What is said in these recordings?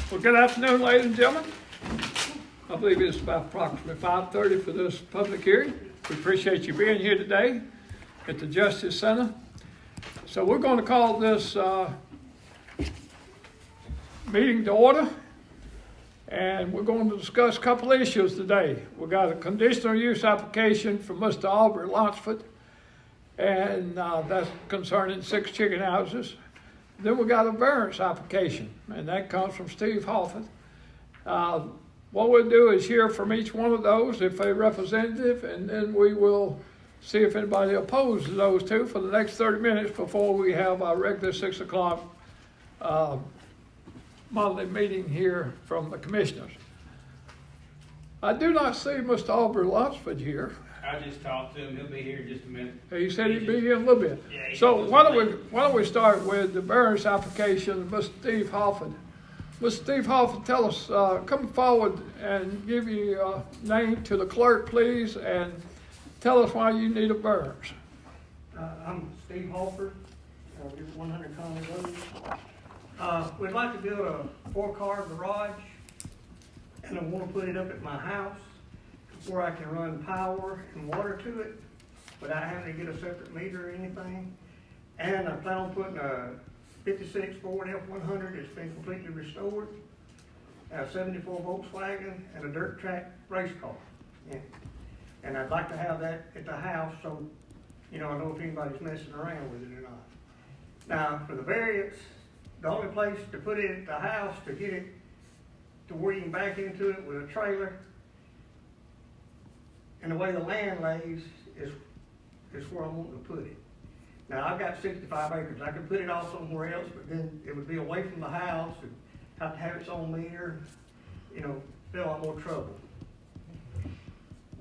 Well, good afternoon, ladies and gentlemen. I believe it's about approximately 5:30 for this public hearing. We appreciate you being here today at the Justice Center. So we're going to call this meeting to order, and we're going to discuss a couple of issues today. We've got a conditional use application for Mr. Albert Lunsford, and that's concerning 6 chicken houses. Then we got a variance application, and that comes from Steve Hoffman. What we'll do is hear from each one of those, if a representative, and then we will see if anybody opposes those two for the next 30 minutes before we have our regular 6 o'clock monthly meeting here from the commissioners. I do not see Mr. Albert Lunsford here. I just talked to him. He'll be here in just a minute. He said he'd be here in a little bit. Yeah, So why don't we start with the variance application of Mr. Steve Hoffman. Mr. Steve Hoffman, tell us, come forward and give your name to the clerk, please, and tell us why you need a variance. I'm Steve Halford, 100 Conley Road. We'd like to build a 4-car garage, and I want to put it up at my house where I can run power and water to it without having to get a separate meter or anything. And I plan on putting a 56 Ford F100 that's been completely restored, a 74 Volkswagen, and a dirt track race car. And I'd like to have that at the house so, I know if anybody's messing around with it or not. Now, for the variance, the only place to put it at the house to get it to where you can back into it with a trailer, and the way the land lays is where I'm wanting to put it. Now, I've got 65 acres. I could put it all somewhere else, but then it would be away from the house and have to have its own meter, be a lot more trouble.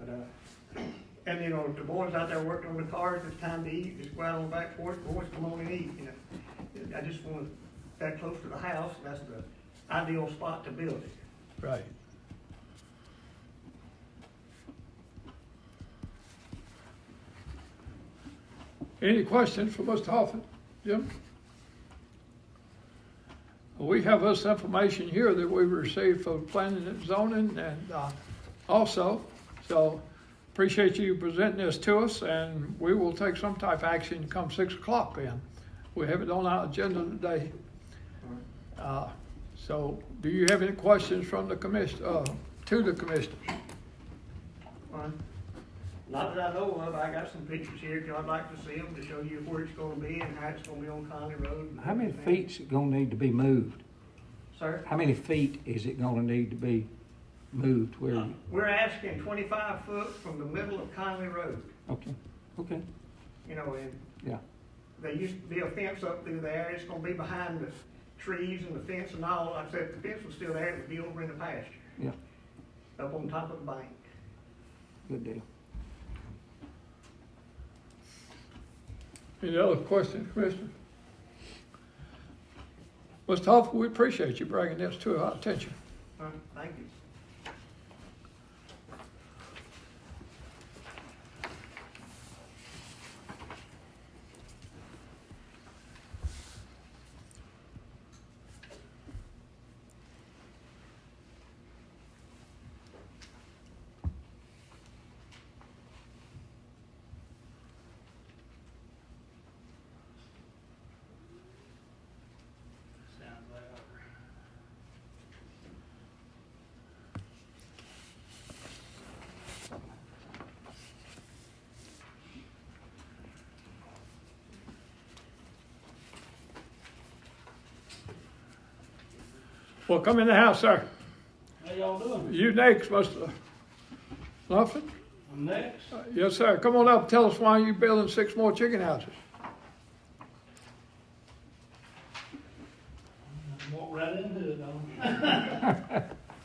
But, and if the boys out there working on the cars, it's time to eat, just go out on the back porch, boys, come on and eat, I just want it that close to the house, and that's the ideal spot to build it. Right. Any questions for Mr. Hoffman? Jim? We have this information here that we received from planning and zoning and also, so appreciate you presenting this to us, and we will take some type of action come 6 o'clock then. We have it on our agenda today. So do you have any questions from the commission, to the commissioners? Not that I know of. I got some pictures here if y'all like to see them to show you where it's gonna be and how it's gonna be on Conley Road. and How many everything. feet's it gonna need to be moved? Sir? How many feet is it gonna need to be moved where you, We're asking 25 foot from the middle of Conley Road, okay, and yeah, there used to be a fence up through there. It's gonna be behind the trees and the fence and all. Like I said, if the fence was still there, it would be over in the pasture, yeah, up on top of the bank. good deal. Any other questions, Commissioner? Mr. Hoffman, we appreciate you bringing this to our attention. Thank you. Sounds like Well, come in the house, sir. How y'all doing? You next, Mr. Lunsford. I'm next. Yes, sir. Come on up and tell us why you're building 6 more chicken houses. Walk right into it,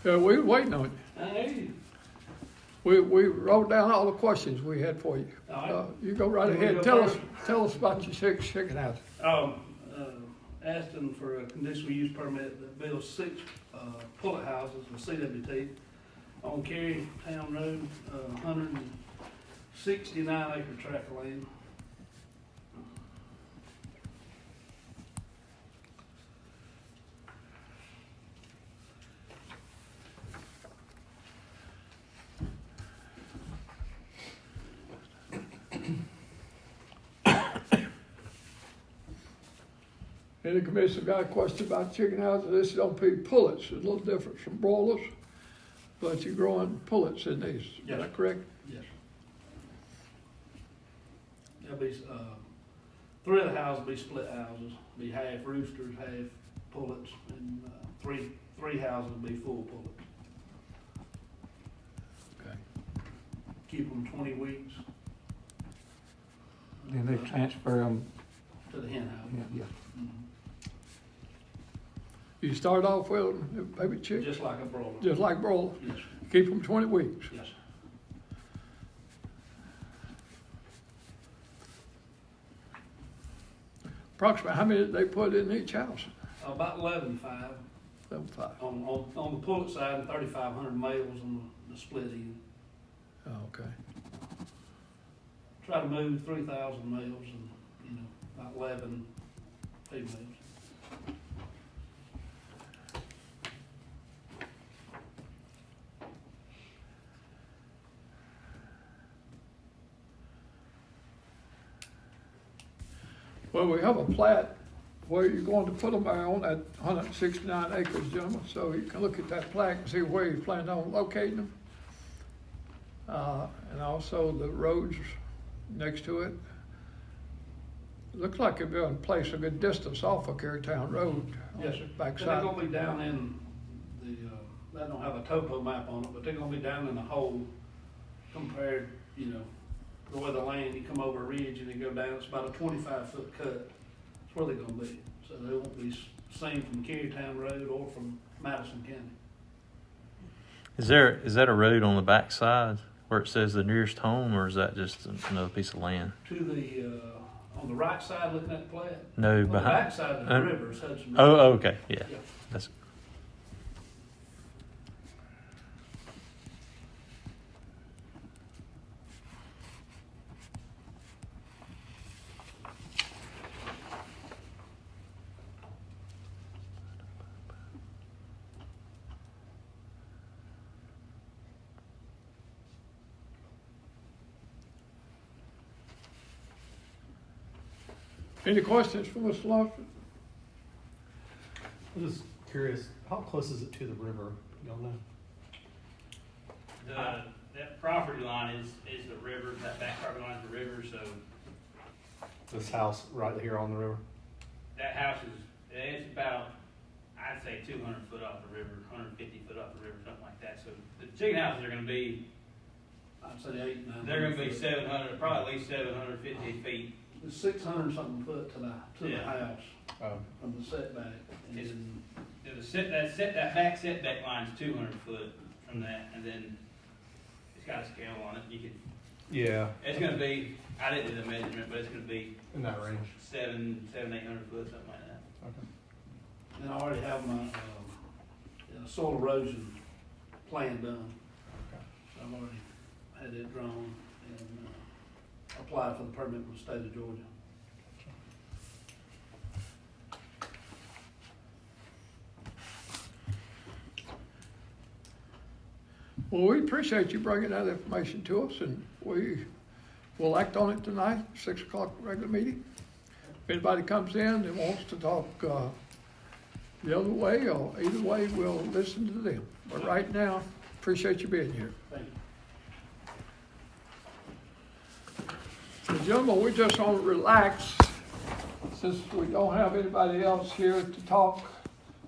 Yeah, we were waiting on you. I hear you. We wrote down all the questions we had for you. All right. You go right Can we ahead. go Tell us first? about your 6 chicken houses. Asked them for a conditional use permit to build 6 pullet houses with CWT on Cary Town Road, 169 acre tract of land. Any commissioner got a question about chicken houses? This is on pig pullets, it's a little different from broilers, but you're growing pullets in these, is Yes. that correct? Yes. There'll be, three of the houses will be split houses, be half roosters, half pullets, and, three houses will be full pullets. Okay. Keep them 20 weeks. Then they transfer them, To the hen house. yeah. Mhm. You start off with them, baby chicks, Just like a broiler. just like broilers, Yes, keep them 20 weeks. yes. Approximately, how many did they put in each house? About 11,500 5. on the pullet side and 3,500 males on the split end. Oh, okay. Try to move 3,000 males and, about 11 females. Well, we have a plat where you're going to put them on that 169 acres, gentlemen, so you can look at that plat and see where you plan on locating them. And also the roads next to it. Looks like it'll be in place a good distance off of Carytown Road. On Yes, the sir. They're backside. gonna be down in the, they don't have a topo map on it, but they're gonna be down in the hole compared, the way the land, you come over a ridge and you go down, it's about a 25-foot cut. That's where they're gonna be. So they won't be seen from Carytown Road or from Madison County. Is that a road on the back side where it says the nearest home, or is that just another piece of land? To the, on the right side, looking at the plat, No, on the behind. back side of the river is Hudson River. Oh, okay, yeah. Yeah. That's Any questions for Mr. Longford? I'm just curious, how close is it to the river? You don't know? That property line is the river, that back property line is the river, so This house right here on the river? that house it's about, I'd say 200 foot off the river, 150 foot off the river, something like that. So the chicken houses are gonna be, I'd say 800, 900. they're gonna be 700, probably at least 750 feet. It's 600 something foot to the Yeah. house Oh, from the setback. And It's- then That back setback line is 200 foot from that, and then it's got a scale on it. You could, yeah, it's gonna be, I didn't do the measurement, but it's gonna be in that range. 800 foot, something like that. Okay. And I already have my, soil erosion plan done. Okay. So I've already had it drawn and, applied for the permit with the state of Georgia. Well, we appreciate you bringing that information to us, and we will act on it tonight, 6 o'clock regular meeting. If anybody comes in and wants to talk the other way or either way, we'll listen to them. But right now, appreciate you being here. Thank you. So gentlemen, we just want to relax since we don't have anybody else here to talk.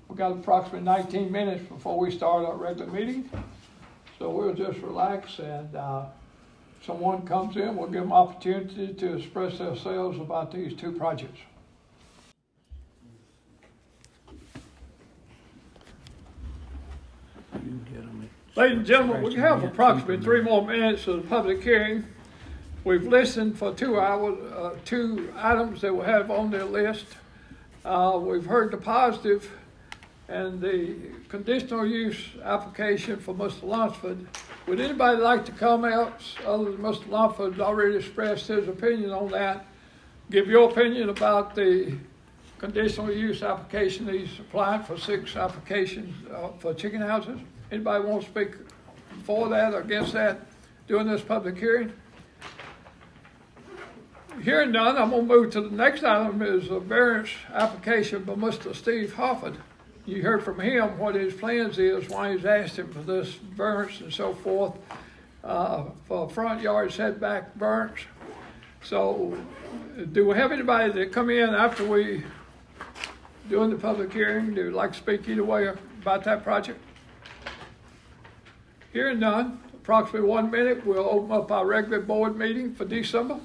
We've got approximately 19 minutes before we start our regular meeting. So we'll just relax, and someone comes in, we'll give them opportunity to express themselves about these two projects. You get 'em at- Ladies and gentlemen, we have approximately 3 more minutes of the public hearing. We've listened for 2 hours, 2 items that we have on their list. We've heard the positive and the conditional use application for Mr. Lunsford. Would anybody like to come out, other than Mr. Lunsford's already expressed his opinion on that? Give your opinion about the conditional use application he's applied for 6 applications for chicken houses. Anybody want to speak for that or against that during this public hearing? Hearing none, I'm gonna move to the next item is a variance application by Mr. Steve Hofford. You heard from him what his plans is, why he's asked him for this variance and so forth, for front yard setback variance. So, do we have anybody that come in after we doing the public hearing, do like to speak either way about that project? Hearing none, approximately 1 minute, we'll open up our regular board meeting for December.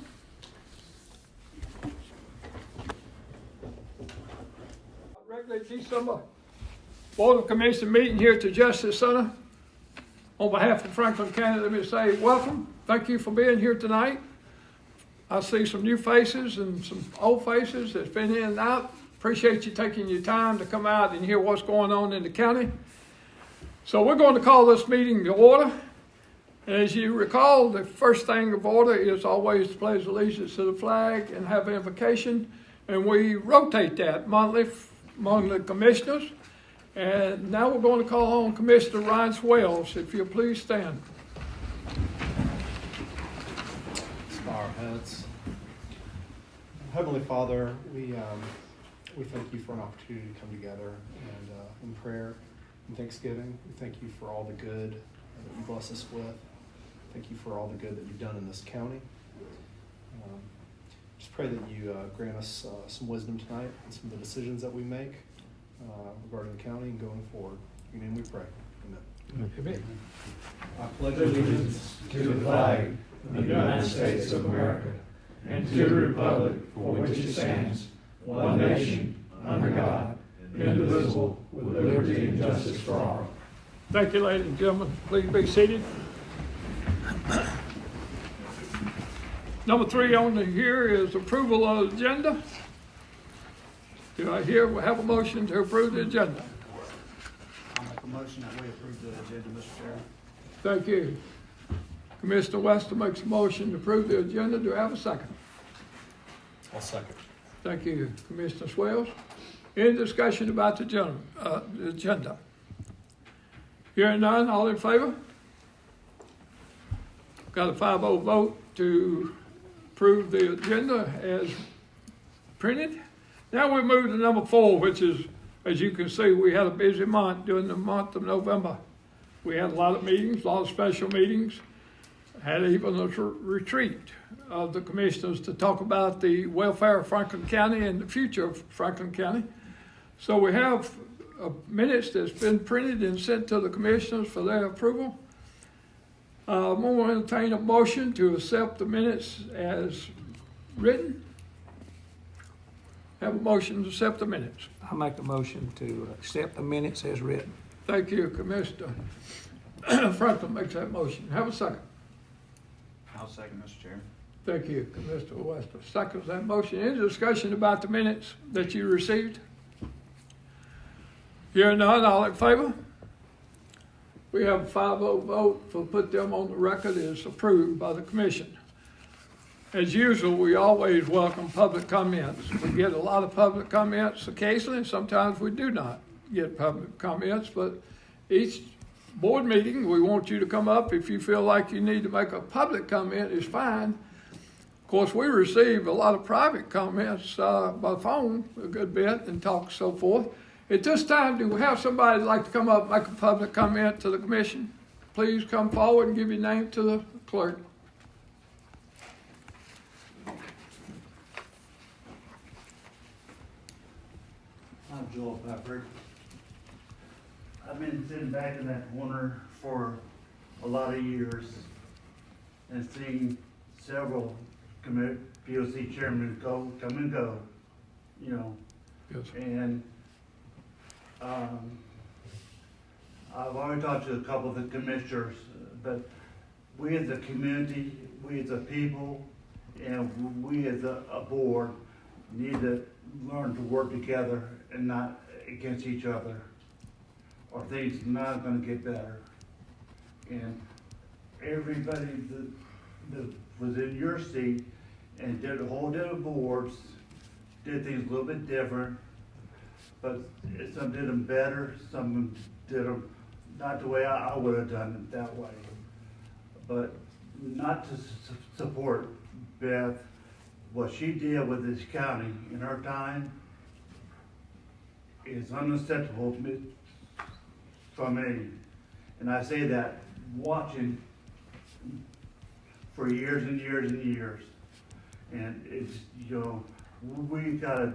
Regular December Board of Commission meeting here at the Justice Center. On behalf of Franklin County, let me say welcome. Thank you for being here tonight. I see some new faces and some old faces that's been in and out. Appreciate you taking your time to come out and hear what's going on in the county. So we're going to call this meeting to order. As you recall, the first thing of order is always to pledge allegiance to the flag and have invocation. And we rotate that monthly among the commissioners. And now we're going to call on Commissioner Ryan Swales. If you'll please stand. Let's bow our heads. Heavenly Father, we thank you for an opportunity to come together and in prayer and thanksgiving. We thank you for all the good that you bless us with. Thank you for all the good that you've done in this county. Just pray that you grant us some wisdom tonight and some of the decisions that we make regarding the county and going forward. In your name we pray. Amen. Amen. I pledge allegiance to the flag of the United States of America and to the republic for which it stands, one nation, under God, indivisible, with liberty and justice for all. Thank you, ladies and gentlemen. Please be seated. Number 3 on the here is approval of the agenda. Do I hear we have a motion to approve the agenda? I'll make a motion that we approve the agenda, Mr. Chairman. Thank you. Commissioner Wester makes a motion to approve the agenda. Do I have a second? I'll second. Thank you, Commissioner Swales. Any discussion about the agenda? Hearing none, all in favor? Got a 5-0 vote to approve the agenda as printed. Now we move to number 4, which is, as you can see, we had a busy month during the month of November. We had a lot of meetings, a lot of special meetings, had even a retreat of the commissioners to talk about the welfare of Franklin County and the future of Franklin County. So we have minutes that's been printed and sent to the commissioners for their approval. I'm going to entertain a motion to accept the minutes as written. Have a motion to accept the minutes. I make the motion to accept the minutes as written. Thank you, Commissioner Franklin makes that motion. Have a second. I'll second, Mr. Chairman. Thank you, Commissioner Wester. Seconds that motion. Any discussion about the minutes that you received? Hearing none, all in favor? We have a 5-0 vote for put them on the record as approved by the commission. As usual, we always welcome public comments. We get a lot of public comments occasionally. Sometimes we do not get public comments, but each board meeting, we want you to come up. If you feel like you need to make a public comment, it's fine. Of course, we receive a lot of private comments by phone a good bit and talk so forth. At this time, do we have somebody that'd like to come up and make a public comment to the commission? Please come forward and give your name to the clerk. I'm Joel Pepper. I've been sitting back in that corner for a lot of years and seen several POC chairmen come and go, you know. Yes. And I've already talked to a couple of the commissioners, but we as a community, we as a people, and we as a board need to learn to work together and not against each other, or things are not gonna get better. And everybody that was in your seat and did a whole different boards, did things a little bit different, but some did them better, some did them not the way I would have done it that way. But not to support Beth what she did with this county in her time is unacceptable to me from any. And I say that watching for years and years and years. And it's, you know, we gotta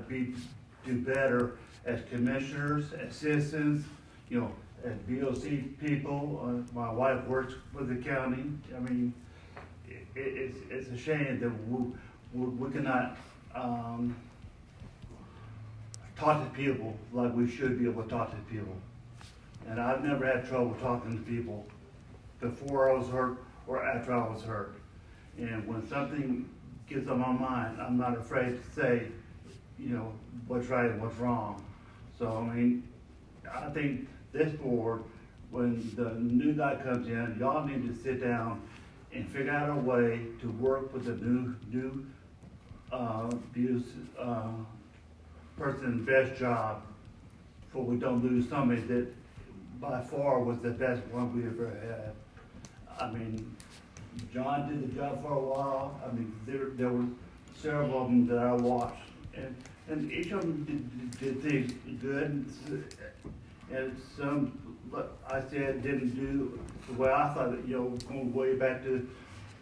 do better as commissioners, as citizens, you know, as BOC people. My wife works with the county. I mean, it's a shame that we cannot talk to people like we should be able to talk to people. And I've never had trouble talking to people before I was hurt or after I was hurt. And when something gets on my mind, I'm not afraid to say, you know, what's right and what's wrong. So, I mean, I think this board, when the new guy comes in, y'all need to sit down and figure out a way to work with the new person's best job, for we don't lose somebody that by far was the best one we ever had. I mean, John did the job for a while. I mean, there were several of them that I watched, and each of them did things good, and some, I said, didn't do the way I thought it, you know, going way back to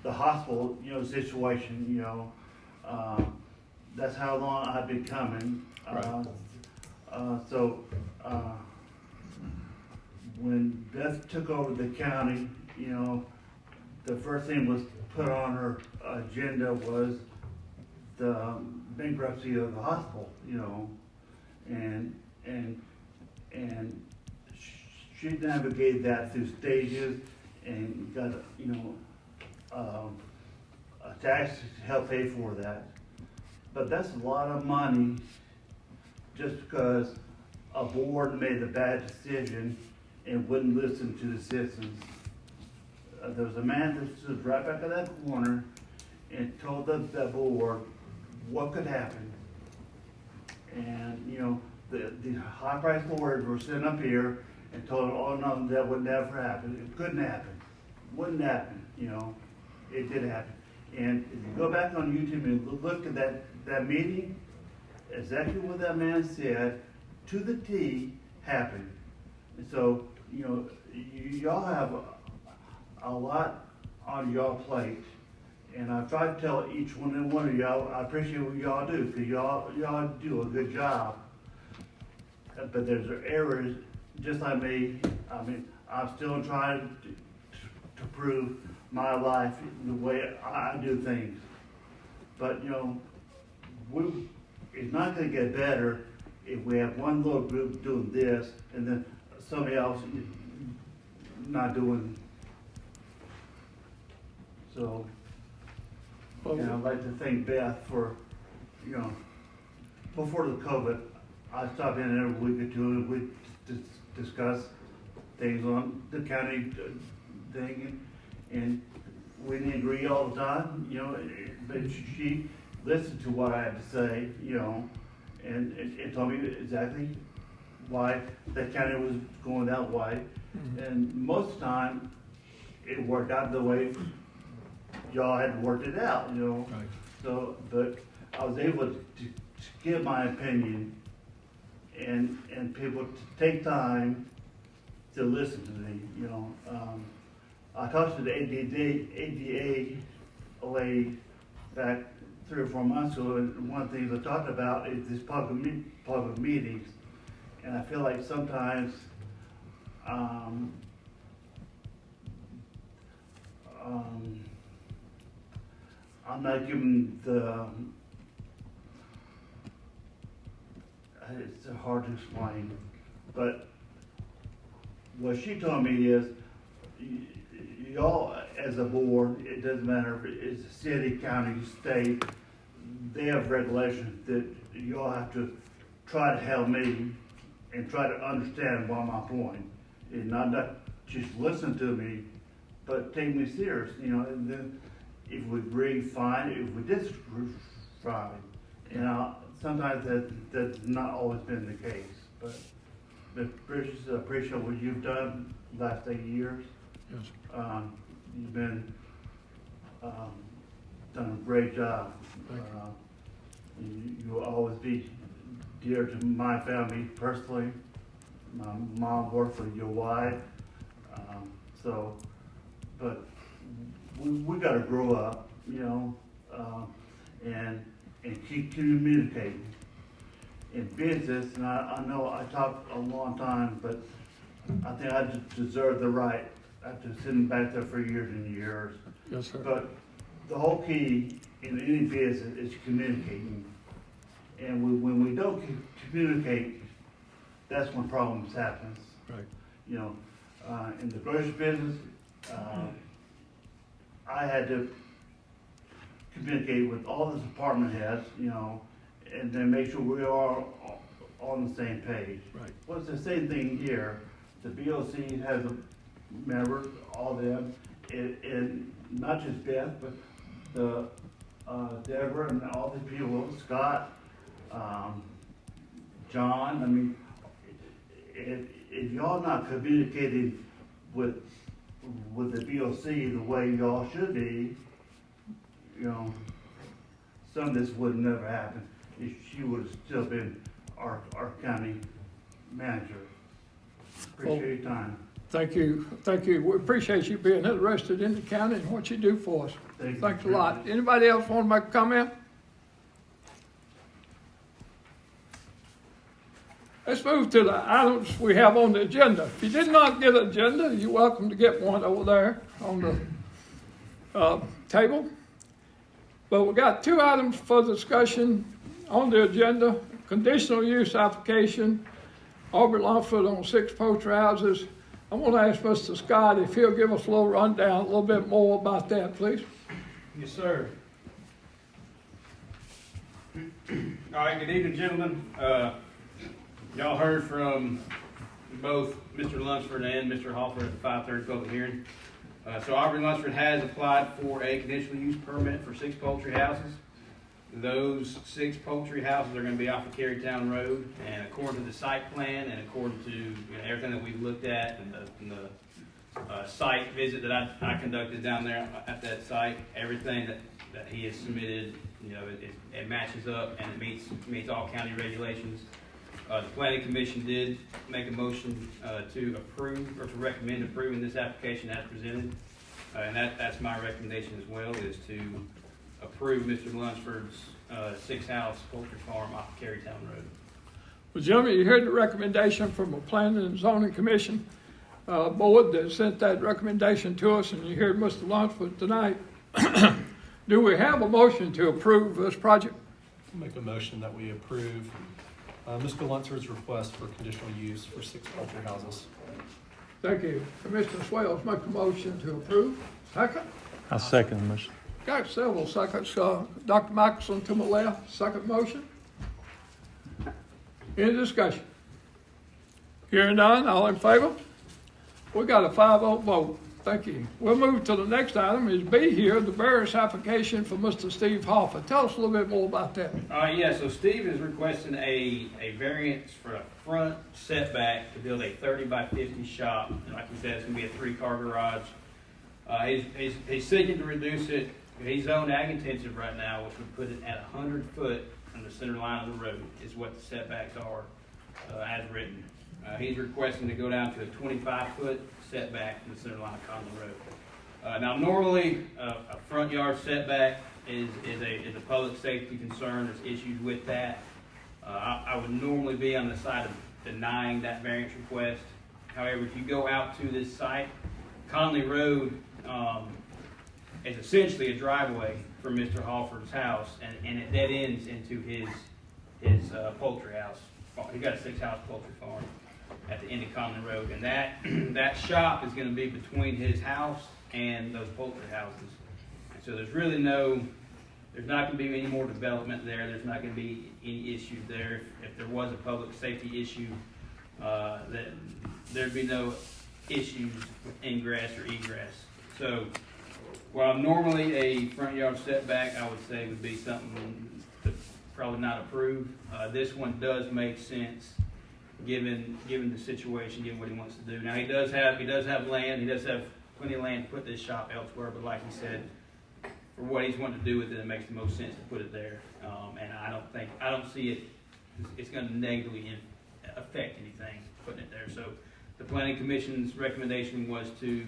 the hospital, you know, situation, you know. That's how long I've been coming. When Beth took over the county, you know, the first thing was put on her agenda was the bankruptcy of the hospital, you know, and she navigated that through stages and got, you know, a tax to help pay for that. But that's a lot of money just because a board made a bad decision and wouldn't listen to the citizens. There was a man that stood right back of that corner and told that board what could happen. And, you know, the high-priced lawyers were sitting up here and told them, oh no, that would never happen. It couldn't happen. Wouldn't happen, you know. It did happen. And if you go back on YouTube and look at that meeting, exactly what that man said, to the T, happened. And so, you know, y'all have a lot on y'all plate. And I try to tell each one and one of y'all, I appreciate what y'all do, because y'all do a good job. But there's errors, just like me. I mean, I'm still trying to prove my life the way I do things. But, you know, it's not gonna get better if we have one little group doing this and then somebody else not doing. So, and I'd like to thank Beth for, you know, before the COVID, I stopped in every week or two and we discuss things on the county thing, and we didn't agree all the time, you know, but she listened to what I had to say, you know, and told me exactly why the county was going that way. And most of the time, it worked out the way y'all had worked it out, you know. Right. So, but I was able to give my opinion and people to take time to listen to me, you know. I talked to the ADA lady back 3 or 4 months ago, and one of the things I talked about is this public meetings. And I feel like sometimes I'm not giving it's hard to explain, but what she told me is, y'all as a board, it doesn't matter if it's a city, county, state, they have regulations that y'all have to try to help me and try to understand what my point is. Not just listen to me, but take me serious, you know. And then if we agree, fine. If we disagree, fine. You know, sometimes that's not always been the case. But Precious, I appreciate what you've done the last 8 years. Yes. You've been done a great job. Thank You will always be dear to my family personally. My mom worked for your wife, but we gotta grow up, and keep communicating. In business, and I know I talked a long time, but I think I just deserve the right after sitting back there for years and years. Yes, sir. But the whole key in any business is communicating. And when we don't communicate, that's when problems happen. Right. In the grocery business, I had to communicate with all the department heads, and then make sure we are on the same page. Right. Well, it's the same thing here. The BOC has members, all them, and not just Beth, but the Deborah and all the people, Scott, John. I mean, if y'all not communicating with the BOC the way y'all should be, some of this would never happen. She would have still been our county manager. Appreciate your time. Thank you. We appreciate you being interested in the county and what you do for us. Thank you. Thanks a lot. Anybody else want to make a comment? Let's move to the items we have on the agenda. If you did not get an agenda, you're welcome to get one over there on the table. But we got two items for discussion on the agenda: conditional use application, Aubrey Lunsford on 6 poultry houses. I want to ask Mr. Scott if he'll give us a little rundown, a little bit more about that, please. Yes, sir. All right, good evening, gentlemen. Y'all heard from both Mr. Lunsford and Mr. Halford at the 5:30 public hearing. So Aubrey Lunsford has applied for a conditional use permit for 6 poultry houses. Those 6 poultry houses are going to be off of Carytown Road, and according to the site plan and according to everything that we've looked at and the site visit that I conducted down there at that site, everything that he has submitted, it matches up and it meets all county regulations. The planning commission did make a motion to approve or to recommend approving this application as presented, and that's my recommendation as well, is to approve Mr. Lunsford's 6-house poultry farm off of Carytown Road. Well, gentlemen, you heard the recommendation from the Planning and Zoning Commission board that sent that recommendation to us, and you heard Mr. Lunsford tonight. Do we have a motion to approve this project? Make a motion that we approve Mr. Lunsford's request for conditional use for 6 poultry houses. Thank you. Commissioner Swales, make a motion to approve. Second? I second the motion. Got several seconds. Dr. Michelson to my left, second motion. Any discussion? Hearing none, all in favor? We got a 5-0 vote. Thank you. We'll move to the next item, is B here, the variance application for Mr. Steve Hoffa. Tell us a little bit more about that. Yeah, so Steve is requesting a variance for a front setback to build a 30 by 50 shop. And like he said, it's going to be a 3-car garage. He's seeking to reduce it. He's zoned ag intensive right now, which would put it at 100 foot from the center line of the road, is what the setbacks are as written. He's requesting to go down to a 25-foot setback from the center line of Conley Road. Now, normally, a front yard setback is a public safety concern. There's issues with that. I would normally be on the side of denying that variance request. However, if you go out to this site, Conley Road is essentially a driveway from Mr. Halford's house, and it dead ends into his poultry house. He's got a 6-house poultry farm at the end of Conley Road, and that shop is going to be between his house and those poultry houses. And so there's not going to be any more development there. There's not going to be any issues there. If there was a public safety issue, there'd be no issues with ingress or egress. So while normally a front yard setback, I would say, would be something to probably not approve, this one does make sense given the situation, given what he wants to do. Now he does have land. He does have plenty of land to put this shop elsewhere, but like he said, for what he's wanting to do with it, it makes the most sense to put it there. And I don't see it, it's gonna negatively affect anything, putting it there. So the planning commission's recommendation was to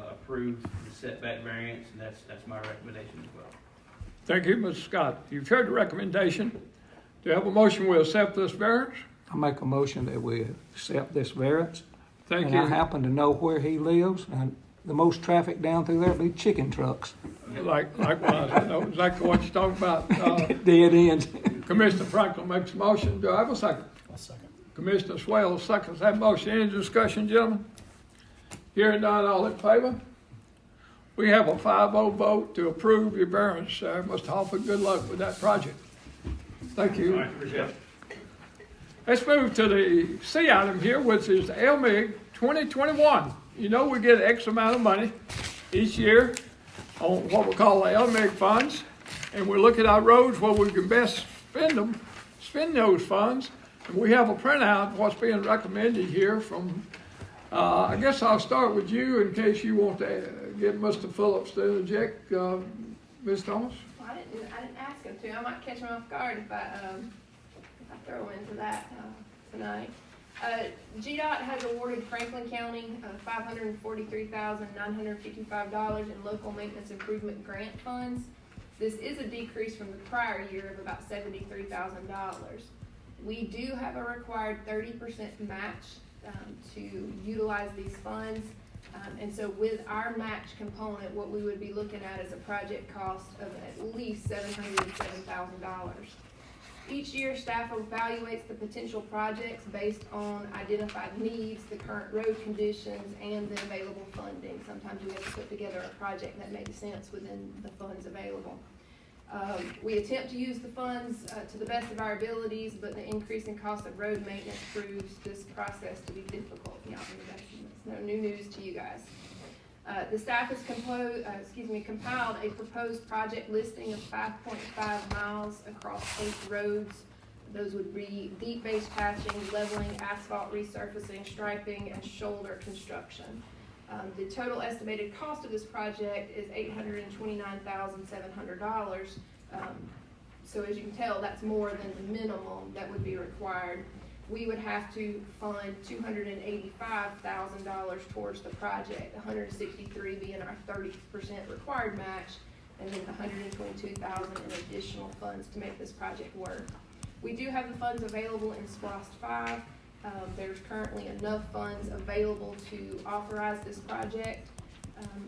approve the setback variance, and that's my recommendation as well. Thank you, Mr. Scott. You've heard the recommendation. Do you have a motion we accept this variance? I make a motion that we accept this variance. Thank And I you. happen to know where he lives, and the most traffic down through there be chicken trucks. Likewise, I know exactly what you're talking about. Dead ends. Commissioner Franklin makes a motion. Do I have a second? I'll second. Commissioner Swale seconds that motion. Any discussion, gentlemen? Hearing none, all in favor? We have a 5-0 vote to approve your variance. Mr. Hoffman, good luck with that project. Thank you. All right, appreciate it. Let's move to the C item here, which is the LMIG 2021. You know, we get X amount of money each year on what we call the LMIG funds, and we look at our roads where we can best spend those funds. And we have a printout of what's being recommended here from, I guess I'll start with you in case you want to get Mr. Phillips to interject. Ms. Thomas? Well, I didn't ask him to. I might catch him off guard if I throw into that tonight. GDOT has awarded Franklin County $543,955 in local maintenance improvement grant funds. This is a decrease from the prior year of about $73,000. We do have a required 30% match to utilize these funds. And so with our match component, what we would be looking at is a project cost of at least $707,000. Each year, staff evaluates the potential projects based on identified needs, the current road conditions, and the available funding. Sometimes we have to put together a project that makes sense within the funds available. We attempt to use the funds to the best of our abilities, but the increasing cost of road maintenance proves this process to be difficult. Yeah, that's no new news to you guys. The staff has compiled a proposed project listing of 5.5 miles across 8 roads. Those would be deep base patching, leveling, asphalt resurfacing, striping, and shoulder construction. The total estimated cost of this project is $829,700. So as you can tell, that's more than the minimum that would be required. We would have to fund $285,000 towards the project, $163,000 being our 30% required match, and then $122,000 in additional funds to make this project work. We do have the funds available in SPLOST 5. There's currently enough funds available to authorize this project.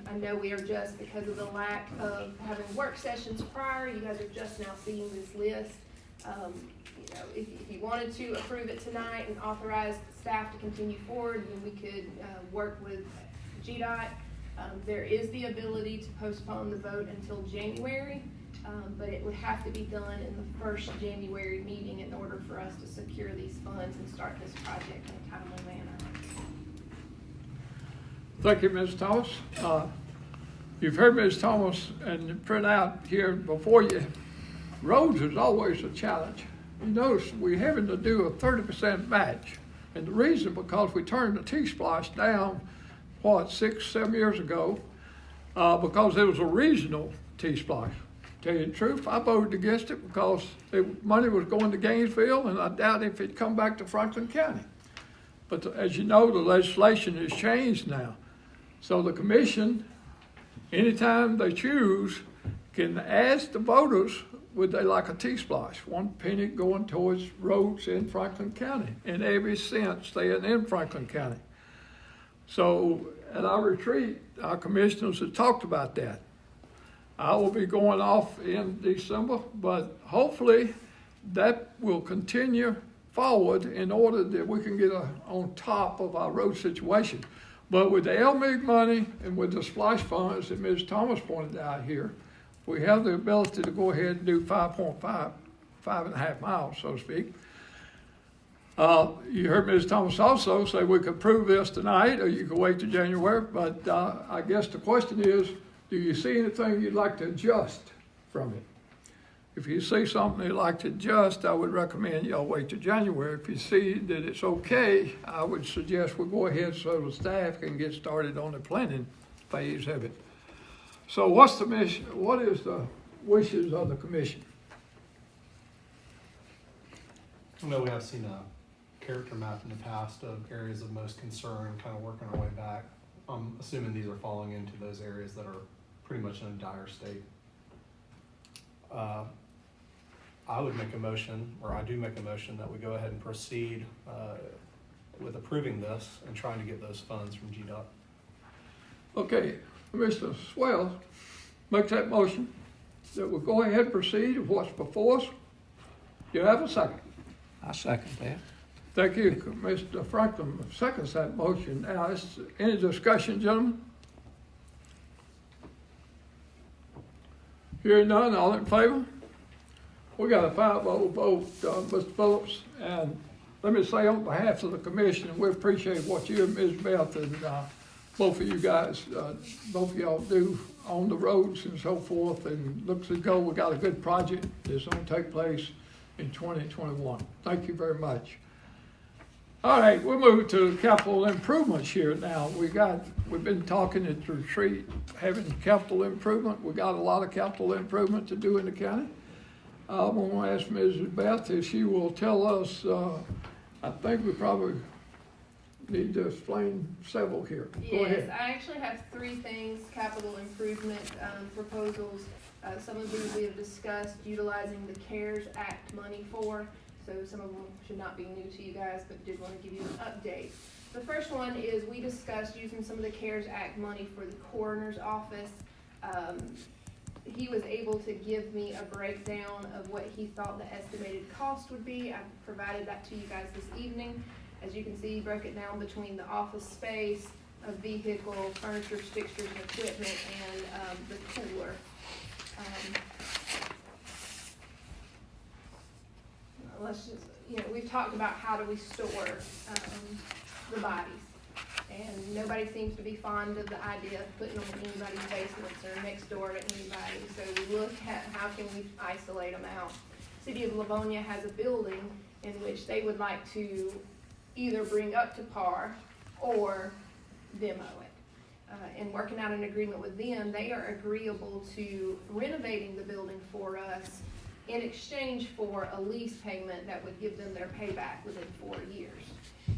I know we are just, because of the lack of having work sessions prior, you guys are just now seeing this list. You know, if you wanted to approve it tonight and authorize staff to continue forward, then we could work with GDOT. There is the ability to postpone the vote until January, but it would have to be done in the first January meeting in order for us to secure these funds and start this project in a timely manner. Thank you, Ms. Thomas. You've heard Ms. Thomas and print out here before you. Roads is always a challenge. You notice we're having to do a 30% match. And the reason, because we turned the T-Splosh down, 6-7 years ago, because it was a regional T-Splosh. Tell you the truth, I voted against it because money was going to Gainesville, and I doubt if it'd come back to Franklin County. But as you know, the legislation has changed now. So the commission, anytime they choose, can ask the voters, would they like a T-Splosh? 1 penny going towards roads in Franklin County, and every cent staying in Franklin County. So at our retreat, our commissioners have talked about that. I will be going off in December, but hopefully that will continue forward in order that we can get on top of our road situation. But with the LMIG money and with the splash funds that Ms. Thomas pointed out here, we have the ability to go ahead and do 5.5 miles, so to speak. You heard Ms. Thomas also say we could prove this tonight, or you could wait till January, but I guess the question is, do you see anything you'd like to adjust from it? If you see something you'd like to adjust, I would recommend y'all wait till January. If you see that it's okay, I would suggest we go ahead so the staff can get started on the planning phase of it. So what's the mission, what is the wishes of the commission? I know we have seen a character map in the past of areas of most concern, kind of working our way back. I'm assuming these are falling into those areas that are pretty much in a dire state. I would make a motion, or I do make a motion, that we go ahead and proceed with approving this and trying to get those funds from GDOT. Okay, Mr. Swell makes that motion that we'll go ahead and proceed with what's before us. Do you have a second? I second that. Thank you. Mr. Franklin seconds that motion. Now, any discussion, gentlemen? Hearing none, all in favor? We got a 5-0 vote, Mr. Phillips, and let me say on behalf of the commission, we appreciate what you and Ms. Beth and both of you guys, both of y'all do on the roads and so forth, and looks as though we got a good project that's gonna take place in 2021. Thank you very much. All right, we'll move to capital improvements here now. We've been talking at the retreat, having capital improvement. We got a lot of capital improvement to do in the county. I'm gonna ask Mrs. Beth if she will tell us, I think we probably need to explain several here. Go Yes, ahead. I actually have 3 things, capital improvement proposals. Some of these we have discussed utilizing the CARES Act money for, so some of them should not be new to you guys, but did want to give you an update. The first one is we discussed using some of the CARES Act money for the coroner's office. He was able to give me a breakdown of what he thought the estimated cost would be. I provided that to you guys this evening. As you can see, he broke it down between the office space, a vehicle, furniture, fixtures, and equipment, and the cooler. Let's just, we've talked about how do we store the bodies. And nobody seems to be fond of the idea of putting them in anybody's basements or next door to anybody. So we look at how can we isolate them out. City of Livonia has a building in which they would like to either bring up to par or demo it. And working out an agreement with them, they are agreeable to renovating the building for us in exchange for a lease payment that would give them their payback within 4 years.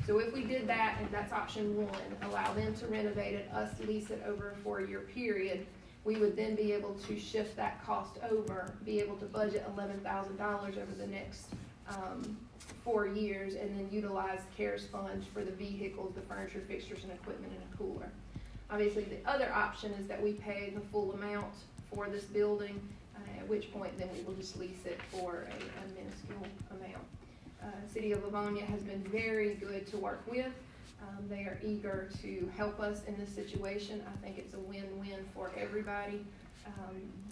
So if we did that, and that's option 1, allow them to renovate it, us lease it over a 4-year period, we would then be able to shift that cost over, be able to budget $11,000 over the next 4 years, and then utilize CARES funds for the vehicles, the furniture, fixtures, and equipment, and a cooler. Obviously, the other option is that we pay the full amount for this building, at which point then we will just lease it for a minuscule amount. City of Livonia has been very good to work with. They are eager to help us in this situation. I think it's a win-win for everybody.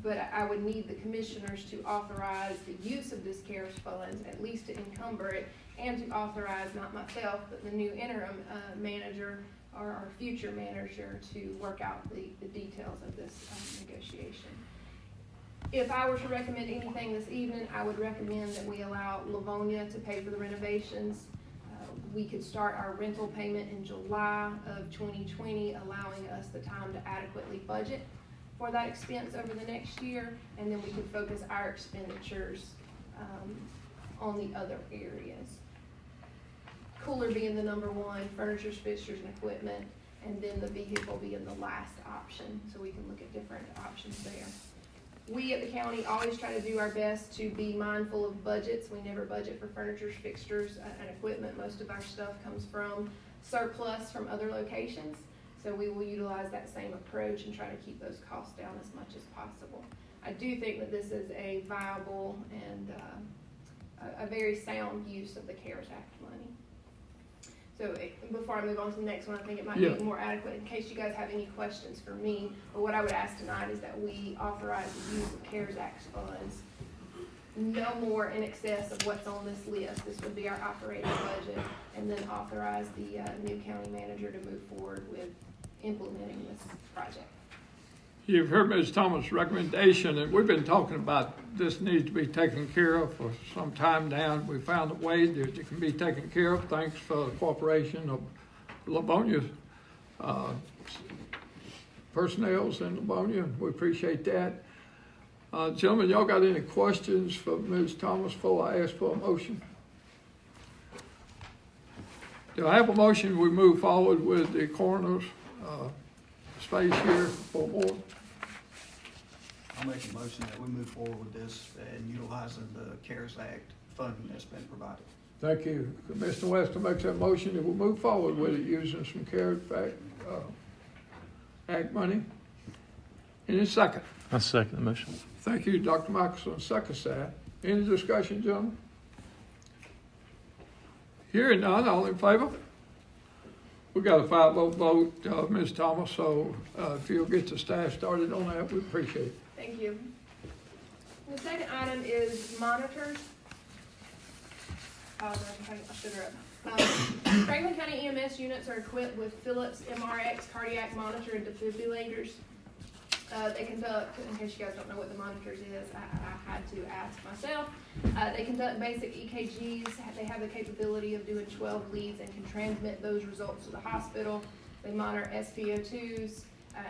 But I would need the commissioners to authorize the use of this CARES funds, at least to encumber it, and to authorize, not myself, but the new interim manager or our future manager to work out the details of this negotiation. If I were to recommend anything this evening, I would recommend that we allow Livonia to pay for the renovations. We could start our rental payment in July of 2020, allowing us the time to adequately budget for that expense over the next year, and then we could focus our expenditures on the other areas. Cooler being the number 1, furniture, fixtures, and equipment, and then the vehicle being the last option, so we can look at different options there. We at the county always try to do our best to be mindful of budgets. We never budget for furniture, fixtures, and equipment. Most of our stuff comes from surplus from other locations. So we will utilize that same approach and try to keep those costs down as much as possible. I do think that this is a viable and a very sound use of the CARES Act money. So before I move on to the next one, I think it might be more adequate in case you guys have any questions for me. But what I would ask tonight is that we authorize the use of CARES Act funds no more in excess of what's on this list. This would be our operating budget, and then authorize the new county manager to move forward with implementing this project. You've heard Ms. Thomas' recommendation, and we've been talking about this needs to be taken care of for some time now. We found a way that it can be taken care of, thanks for the cooperation of Livonia personnel's in Livonia, and we appreciate that. Gentlemen, y'all got any questions for Ms. Thomas before I ask for a motion? Do I have a motion, we move forward with the coroner's space here for board? I'll make a motion that we move forward with this and utilizing the CARES Act funding that's been provided. Thank you. Commissioner Weston makes that motion that we'll move forward with it using some CARES Act money. Any second? I second the motion. Thank you, Dr. Michelson, second side. Any discussion, gentlemen? Hearing none, all in favor? We got a 5-vote vote, Ms. Thomas, so if you'll get the staff started on that, we appreciate it. Thank you. The second item is monitors. I should have. Franklin County EMS units are equipped with Philips MRX cardiac monitor and defibrillators. They conduct, in case you guys don't know what the monitors is, I had to ask myself. They conduct basic EKGs. They have the capability of doing 12 leads and can transmit those results to the hospital. They monitor SpO2s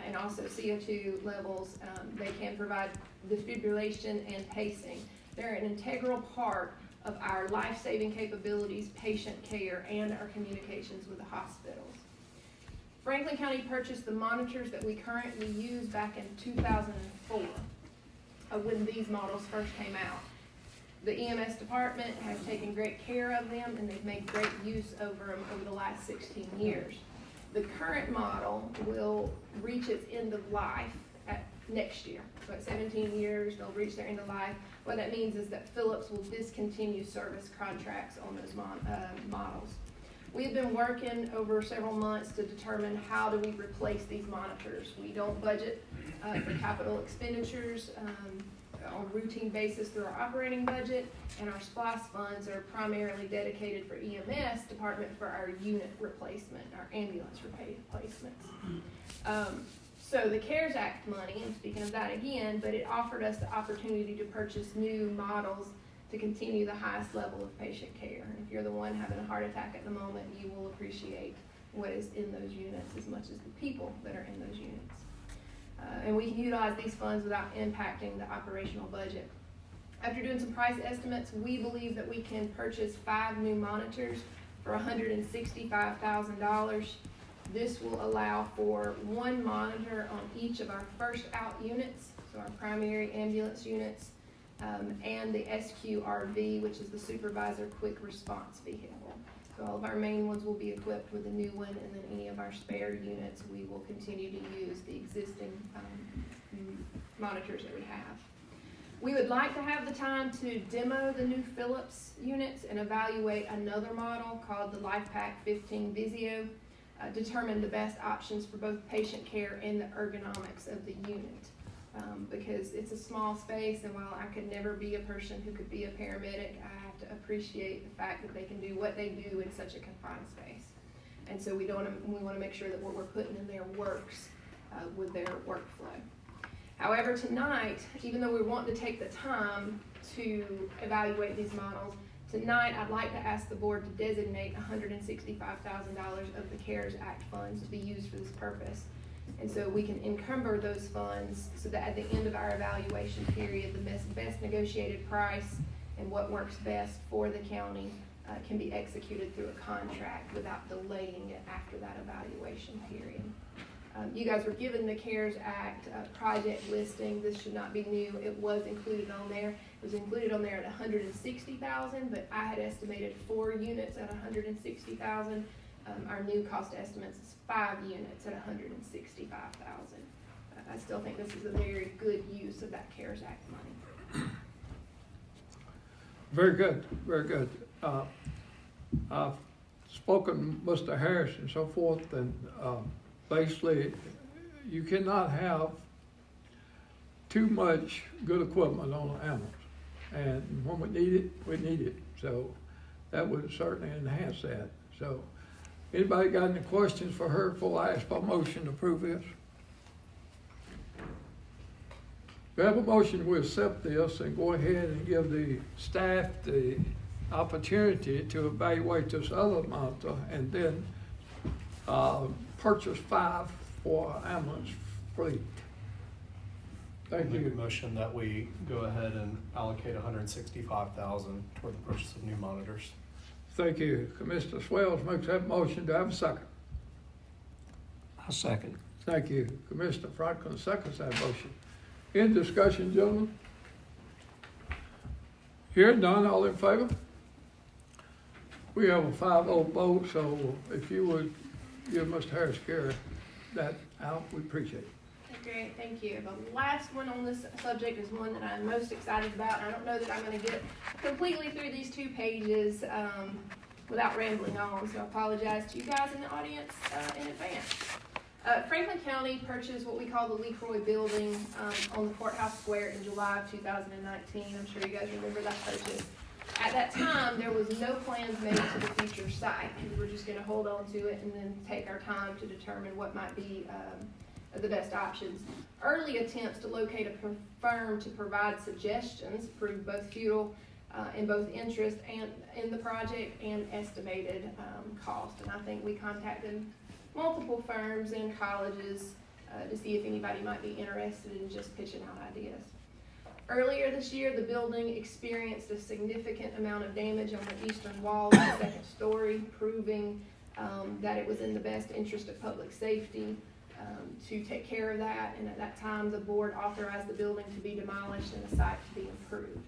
and also CO2 levels. They can provide defibrillation and pacing. They're an integral part of our life-saving capabilities, patient care, and our communications with the hospitals. Franklin County purchased the monitors that we currently use back in 2004 when these models first came out. The EMS department has taken great care of them and they've made great use over them over the last 16 years. The current model will reach its end of life next year. So at 17 years, they'll reach their end of life. What that means is that Philips will discontinue service contracts on those models. We've been working over several months to determine how do we replace these monitors. We don't budget for capital expenditures on a routine basis through our operating budget, and our SPLOST funds are primarily dedicated for EMS department for our unit replacement, our ambulance replacements. So the CARES Act money, I'm speaking of that again, but it offered us the opportunity to purchase new models to continue the highest level of patient care. And if you're the one having a heart attack at the moment, you will appreciate what is in those units as much as the people that are in those units. And we can utilize these funds without impacting the operational budget. After doing some price estimates, we believe that we can purchase 5 new monitors for $165,000. This will allow for 1 monitor on each of our first out units, so our primary ambulance units, and the SQRV, which is the Supervisor Quick Response Vehicle. So all of our main ones will be equipped with a new one, and then any of our spare units, we will continue to use the existing monitors that we have. We would like to have the time to demo the new Philips units and evaluate another model called the LifePak 15 Vizio, determine the best options for both patient care and the ergonomics of the unit. Because it's a small space, and while I could never be a person who could be a paramedic, I have to appreciate the fact that they can do what they do in such a confined space. And so we want to make sure that what we're putting in there works with their workflow. However, tonight, even though we want to take the time to evaluate these models, tonight I'd like to ask the board to designate $165,000 of the CARES Act funds to be used for this purpose. And so we can encumber those funds so that at the end of our evaluation period, the best negotiated price and what works best for the county can be executed through a contract without delaying it after that evaluation period. You guys were given the CARES Act project listing. This should not be new. It was included on there. It was included on there at $160,000, but I had estimated 4 units at $160,000. Our new cost estimates is 5 units at $165,000. I still think this is a very good use of that CARES Act money. Very good, very good. I've spoken to Mr. Harris and so forth, and basically you cannot have too much good equipment on an ambulance. And when we need it, we need it. So that would certainly enhance that. So anybody got any questions for her before I ask for a motion to approve this? We have a motion to accept this and go ahead and give the staff the opportunity to evaluate this other monitor and then purchase 5 for ambulance please. Thank Make a you. motion that we go ahead and allocate $165,000 toward the purchase of new monitors. Thank you. Commissioner Swells makes that motion. Do I have a second? I second. Thank you. Commissioner Franklin seconds that motion. In discussion, gentlemen? Hearing none, all in favor? We have a 5-0 vote, so if you would give Mr. Harris Carey that out, we appreciate it. Great, thank you. The last one on this subject is one that I'm most excited about. I don't know that I'm gonna get completely through these 2 pages, without rambling on, so I apologize to you guys in the audience, in advance. Franklin County purchased what we call the LeCroy Building, on the courthouse square in July of 2019. I'm sure you guys remember that purchase. At that time, there was no plans made to the future site. We were just gonna hold on to it and then take our time to determine what might be, the best options. Early attempts to locate a firm to provide suggestions proved both futile in both interest and in the project and estimated cost. And I think we contacted multiple firms and colleges to see if anybody might be interested in just pitching out ideas. Earlier this year, the building experienced a significant amount of damage on the eastern wall of the 2nd story, proving that it was in the best interest of public safety to take care of that, and at that time the board authorized the building to be demolished and the site to be improved.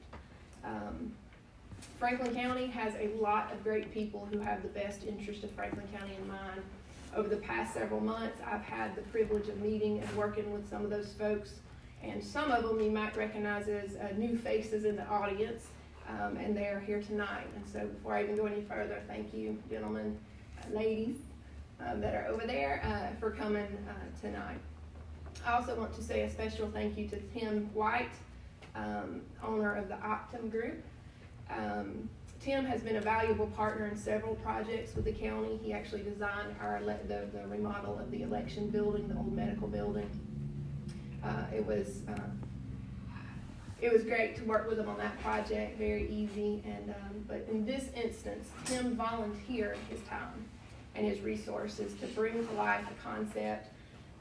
Franklin County has a lot of great people who have the best interest of Franklin County in mind. Over the past several months, I've had the privilege of meeting and working with some of those folks, and some of them you might recognize as new faces in the audience, and they're here tonight. And so before I even go any further, thank you, gentlemen, ladies, that are over there for coming tonight. I also want to say a special thank you to Tim White, owner of the Optum Group. Tim has been a valuable partner in several projects with the county. He actually designed the remodel of the election building, the old medical building. It was great to work with him on that project, very easy. And but in this instance, Tim volunteered his time and his resources to bring to life a concept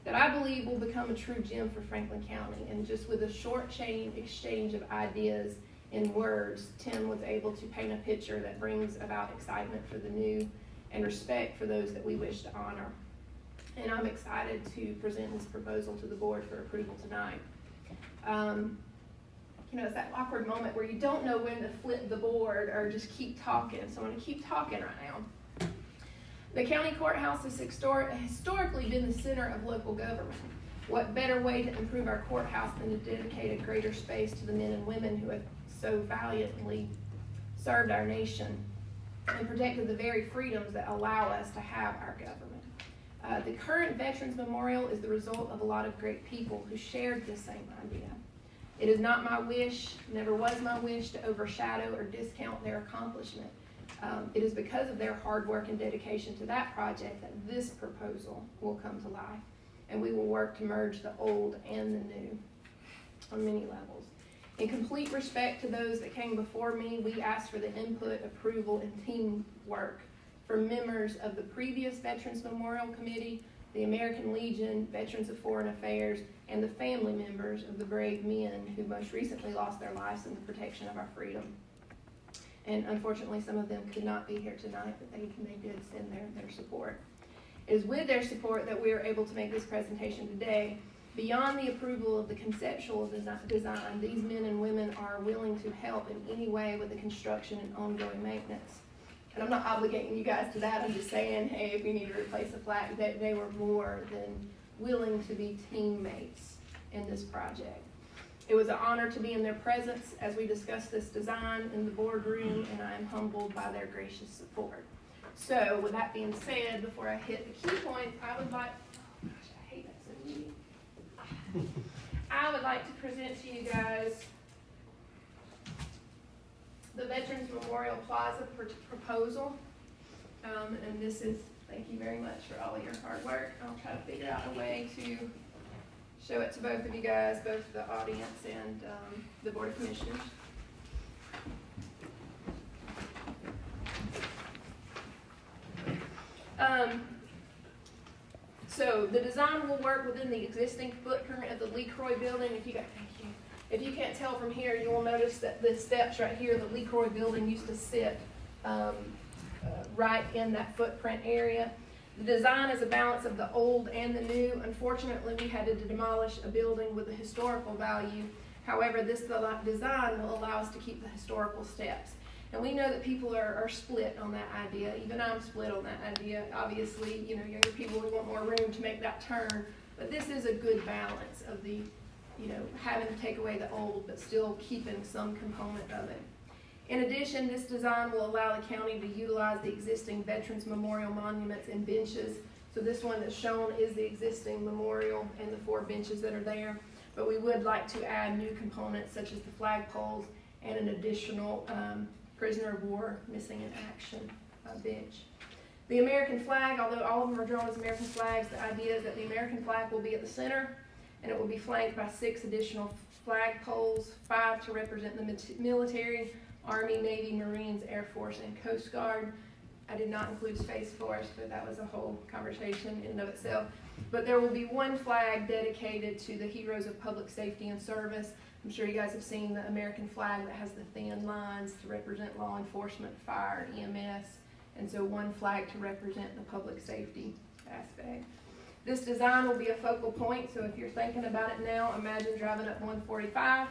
that I believe will become a true gem for Franklin County. And just with a short chain exchange of ideas in words, Tim was able to paint a picture that brings about excitement for the new and respect for those that we wish to honor. And I'm excited to present this proposal to the board for approval tonight. It's that awkward moment where you don't know when to flip the board or just keep talking. So I'm going to keep talking right now. The county courthouse has historically been the center of local government. What better way to improve our courthouse than to dedicate a greater space to the men and women who have so valiantly served our nation and protected the very freedoms that allow us to have our government. The current Veterans Memorial is the result of a lot of great people who shared this same idea. It is not my wish, never was my wish, to overshadow or discount their accomplishment. It is because of their hard work and dedication to that project that this proposal will come to life, and we will work to merge the old and the new on many levels. In complete respect to those that came before me, we asked for the input, approval, and teamwork from members of the previous Veterans Memorial Committee, the American Legion, Veterans of Foreign Affairs, and the family members of the brave men who most recently lost their lives in the protection of our freedom. And unfortunately, some of them could not be here tonight, but they did send their support. It is with their support that we are able to make this presentation today. Beyond the approval of the conceptual design, these men and women are willing to help in any way with the construction and ongoing maintenance. And I'm not obligating you guys to that. I'm just saying, hey, if you need to replace a flag, that they were more than willing to be teammates in this project. It was an honor to be in their presence as we discussed this design in the boardroom, and I am humbled by their gracious support. So with that being said, before I hit the key points, I would like to present to you guys the Veterans Memorial Plaza proposal. And this is, thank you very much for all of your hard work. I'll try to figure out a way to show it to both of you guys, both the audience and the Board of Commissioners. So So the design will work within the existing footprint of the LeCroy building. If you can't tell from here, you will notice that the steps right here, the LeCroy building used to sit right in that footprint area. The design is a balance of the old and the new. Unfortunately, we had to demolish a building with a historical value. However, this design will allow us to keep the historical steps. And we know that people are split on that idea. Even I'm split on that idea. Obviously, you know, younger people, we want more room to make that turn. But this is a good balance of the, you know, having to take away the old, but still keeping some component of it. In addition, this design will allow the county to utilize the existing Veterans Memorial monuments and benches. So this one that's shown is the existing memorial and the 4 benches that are there. But we would like to add new components such as the flagpoles and an additional prisoner of war missing in action bench. The American flag, although all of them are drawn as American flags, the idea is that the American flag will be at the center and it will be flanked by 6 additional flagpoles, 5 to represent the military, Army, Navy, Marines, Air Force, and Coast Guard. I did not include Space Force, but that was a whole conversation in and of itself. But there will be 1 flag dedicated to the heroes of public safety and service. I'm sure you guys have seen the American flag that has the thin lines to represent law enforcement, fire, EMS, and so 1 flag to represent the public safety aspect. This design will be a focal point, so if you're thinking about it now, imagine driving up 145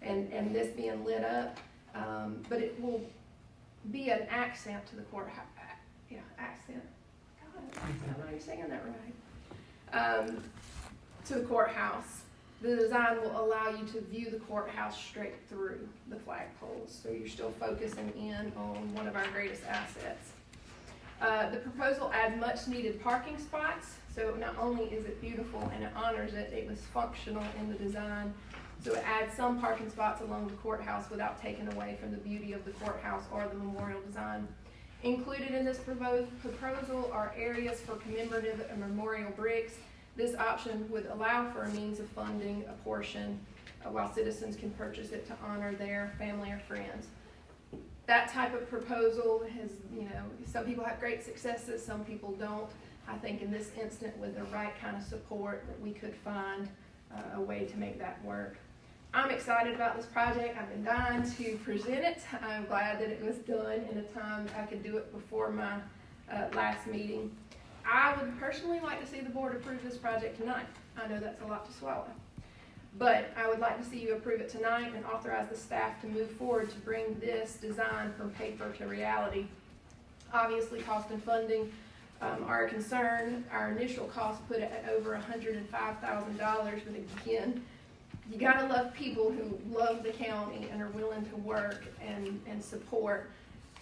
and this being lit up, but it will be an accent to the courthouse. Yeah, accent. God, I'm not even saying that right. To the courthouse. The design will allow you to view the courthouse straight through the flagpoles, so you're still focusing in on one of our greatest assets. The proposal adds much needed parking spots, so not only is it beautiful and it honors it, it was functional in the design. So it adds some parking spots along the courthouse without taking away from the beauty of the courthouse or the memorial design. Included in this proposal are areas for commemorative and memorial bricks. This option would allow for a means of funding a portion while citizens can purchase it to honor their family or friends. That type of proposal has, you know, some people have great successes, some people don't. I think in this instant, with the right kind of support, that we could find a way to make that work. I'm excited about this project. I've been dying to present it. I'm glad that it was done in a time I could do it before my last meeting. I would personally like to see the board approve this project tonight. I know that's a lot to swallow. But I would like to see you approve it tonight and authorize the staff to move forward to bring this design from paper to reality. Obviously, cost and funding are a concern. Our initial cost put it at over $105,000, but again, you gotta love people who love the county and are willing to work and support.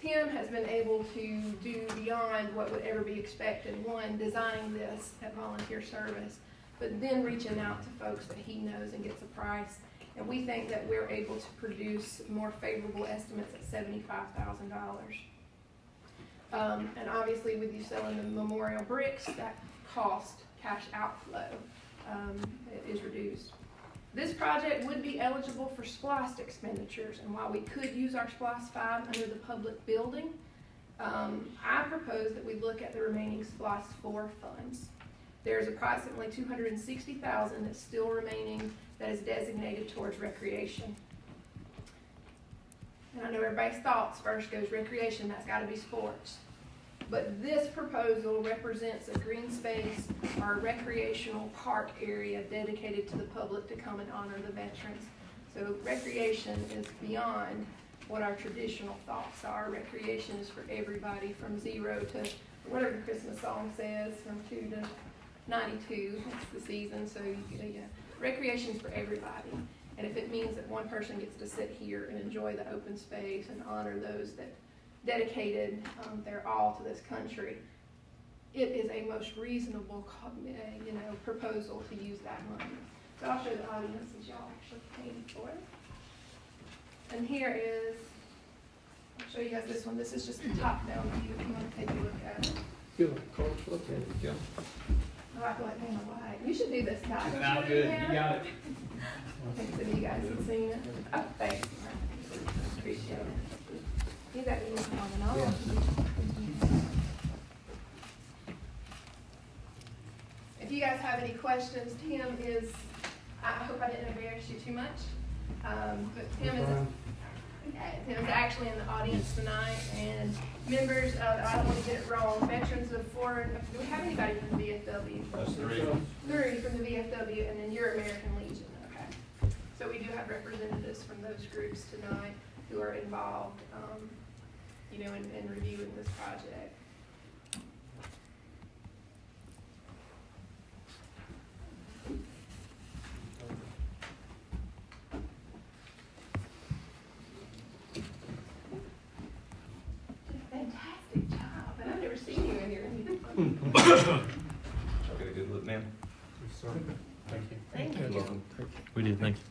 Tim has been able to do beyond what would ever be expected. One, designing this at volunteer service, but then reaching out to folks that he knows and gets a price. And we think that we're able to produce more favorable estimates at $75,000. And obviously with you selling the memorial bricks, that cost, cash outflow, is reduced. This project would be eligible for SPLOST expenditures, and while we could use our SPLOST 5 under the public building, I propose that we look at the remaining SPLOST 4 funds. There's approximately $260,000 that's still remaining that is designated towards recreation. And I know everybody's thoughts first goes recreation, that's gotta be sports. But this proposal represents a green space or a recreational park area dedicated to the public to come and honor the veterans. So recreation is beyond what our traditional thoughts are. Recreation is for everybody from 0 to whatever the Christmas song says, from 2 to 92, it's the season, so yeah. Recreation is for everybody. And if it means that one person gets to sit here and enjoy the open space and honor those that dedicated their all to this country, it is a most reasonable, proposal to use that money. So I'll show the audience as y'all actually paid for it. And here is, I'll show you guys this one. This is just the top-down view if you want to take a look at it. Give it a close look at it, Jim. Oh, I feel like paying a light. You should do this, Todd. Now good, you got it. I think some of you guys have seen it. Oh, thanks. Appreciate it. You got the uniform and all. you guys have any questions, Tim is, I hope I didn't embarrass you too much. But Tim is, Tim's actually in the audience tonight, and members of, I don't want to get it wrong, veterans of foreign, do we have anybody from the VFW? That's three. Three from the VFW, and then your American Legion, okay. So we do have representatives from those groups tonight who are involved, you know, in reviewing this project. Fantastic job, and I've never seen you in here. Get a good look, ma'am. Sir, thank you. Thank You're you. welcome. We did, thank you.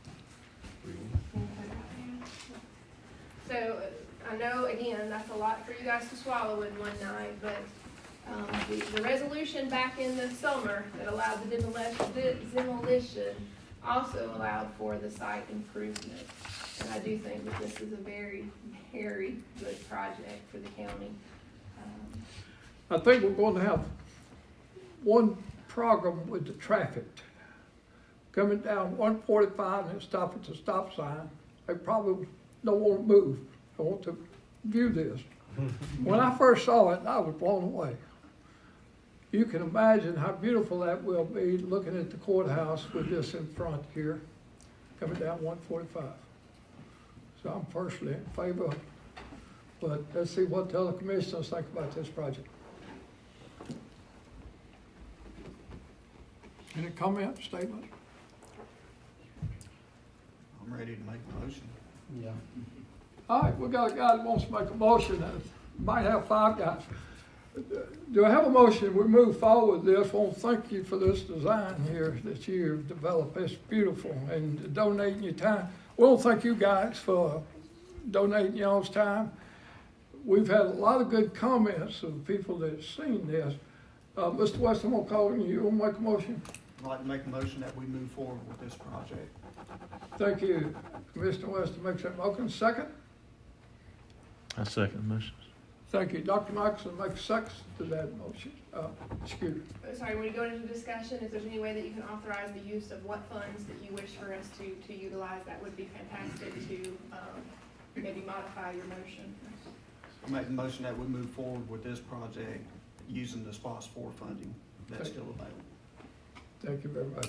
So, I know, again, that's a lot for you guys to swallow in one night, but, the resolution back in the summer that allowed the demolition also allowed for the site improvement. And I do think that this is a very, very good project for the county. I think we're going to have one problem with the traffic. Coming down 145 and stop at the stop sign, they probably don't want to move. They want to view this. When I first saw it, I was blown away. You can imagine how beautiful that will be looking at the courthouse with this in front here, coming down 145. So I'm personally in favor, but let's see what the other commissioners think about this project. Any comments, statements? I'm ready to make a motion. Yeah. All right, we got a guy that wants to make a motion, and might have 5 guys. Do I have a motion? We move forward with this. I want to thank you for this design here that you've developed. It's beautiful, and donating your time. We want to thank you guys for donating y'all's time. We've had a lot of good comments of people that's seen this. Mr. West, I'm gonna call on you. You want to make a motion? I'd like to make a motion that we move forward with this project. Thank you, Commissioner West, makes that motion. Second? I second the motion. Thank you. Dr. Michelson makes second to that motion. Excuse me. Sorry, when we go into discussion, if there's any way that you can authorize the use of what funds that you wish for us to utilize, that would be fantastic to, maybe modify your motion. I make the motion that we move forward with this project using the SPOS 4 funding that's still available. Thank you very much.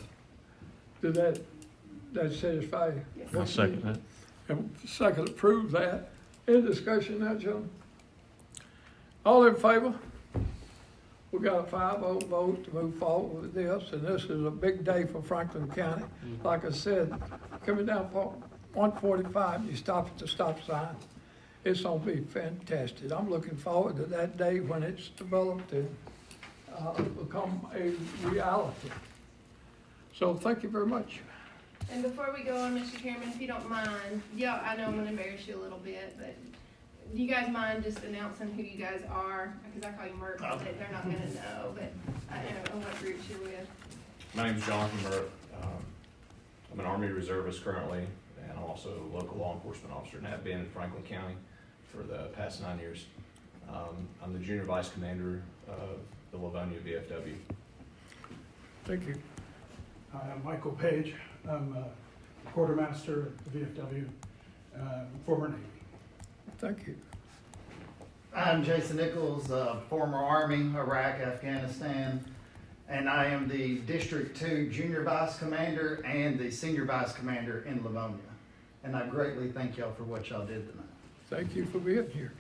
Did that satisfy you? Yes. I'll second that. And second, approve that. Any discussion now, gentlemen? All in favor? We got a 5-0 vote to move forward with this, and this is a big day for Franklin County. Like I said, coming down 145, you stop at the stop sign. It's gonna be fantastic. I'm looking forward to that day when it's developed and become a reality. So thank you very much. And before we go on, Mr. Chairman, if you don't mind, yeah, I know I'm gonna embarrass you a little bit, but do you guys mind just announcing who you guys are? Because I call you Merck, but they're not gonna know, but I know what groups you're with. My name's Jonathan Merck. I'm an Army reservist currently, and I'm also a local law enforcement officer and have been in Franklin County for the past 9 years. I'm the junior vice commander of the Livonia VFW. Thank you. Hi, I'm Michael Page. I'm a quartermaster at the VFW, former Navy. Thank you. I'm Jason Nichols, former Army, Iraq, Afghanistan, and I am the District 2 Junior Vice Commander and the Senior Vice Commander in Livonia. And I greatly thank y'all for what y'all did tonight. Thank you for being here.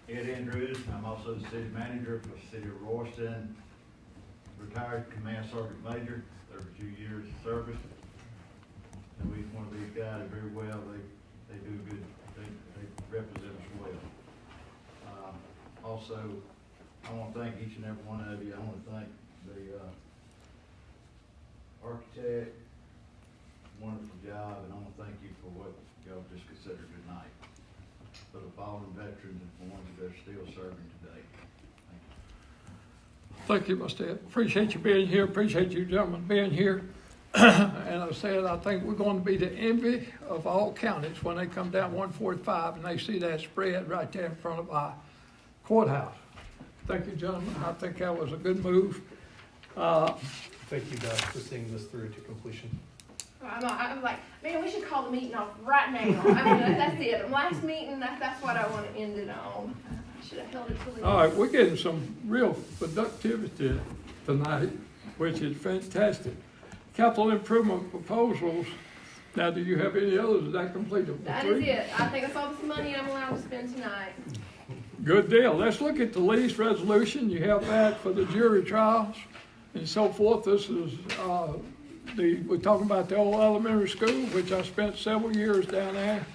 Ed Andrews, I'm also the city manager for the city of Royston, retired command sergeant major, 32 years of service. And each one of these guys very well, they do good, they represent us well. Also, I want to thank each and every one of you. I want to thank the architect, wonderful job, and I want to thank you for what y'all just considered tonight. For the fallen veterans and for ones that are still serving today. Thank you, Mr. Ed. Appreciate you being here. Appreciate you gentlemen being here. And I said, I think we're going to be the envy of all counties when they come down 145 and they see that spread right there in front of our courthouse. Thank you, gentlemen. I think that was a good move. Thank you, Beth, for seeing this through to completion. I'm like, man, we should call the meeting off right now. I mean, that's it. Last meeting, that's what I want to end it on. I should have held it till the end. All right, we're getting some real productivity tonight, which is fantastic. Capital improvement proposals. Now, do you have any others? Is that completed? That is it. I think that's all the money I'm allowed to spend tonight. Good deal. Let's look at the lease resolution. You have that for the jury trials and so forth. This is, we're talking about the old elementary school, which I spent several years down there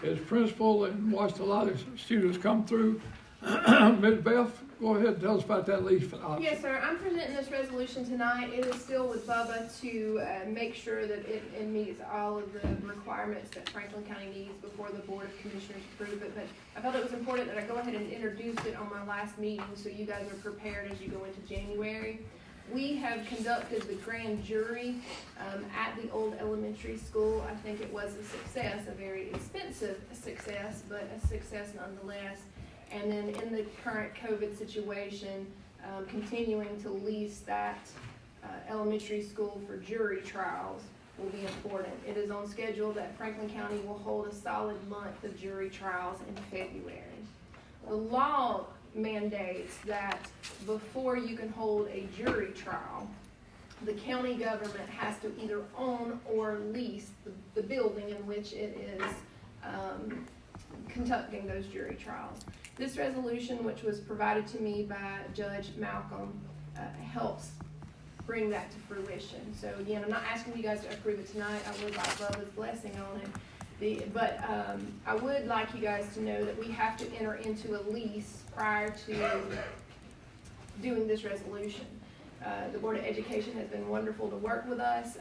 as principal and watched a lot of students come through. Ms. Beth, go ahead and tell us about that lease option. Yes, sir. I'm presenting this resolution tonight. It is still with Bubba to make sure that it meets all of the requirements that Franklin County needs before the Board of Commissioners approve it. But I felt it was important that I go ahead and introduce it on my last meeting so you guys are prepared as you go into January. We have conducted the grand jury at the old elementary school. I think it was a success, a very expensive success, but a success nonetheless. And then in the current COVID situation, continuing to lease that elementary school for jury trials will be important. It is on schedule that Franklin County will hold a solid month of jury trials in February. The law mandates that before you can hold a jury trial, the county government has to either own or lease the building in which it is conducting those jury trials. This resolution, which was provided to me by Judge Malcolm, helps bring that to fruition. So again, I'm not asking you guys to approve it tonight. I would like Bubba's blessing on it. But I would like you guys to know that we have to enter into a lease prior to doing this resolution. The Board of Education has been wonderful to work with us.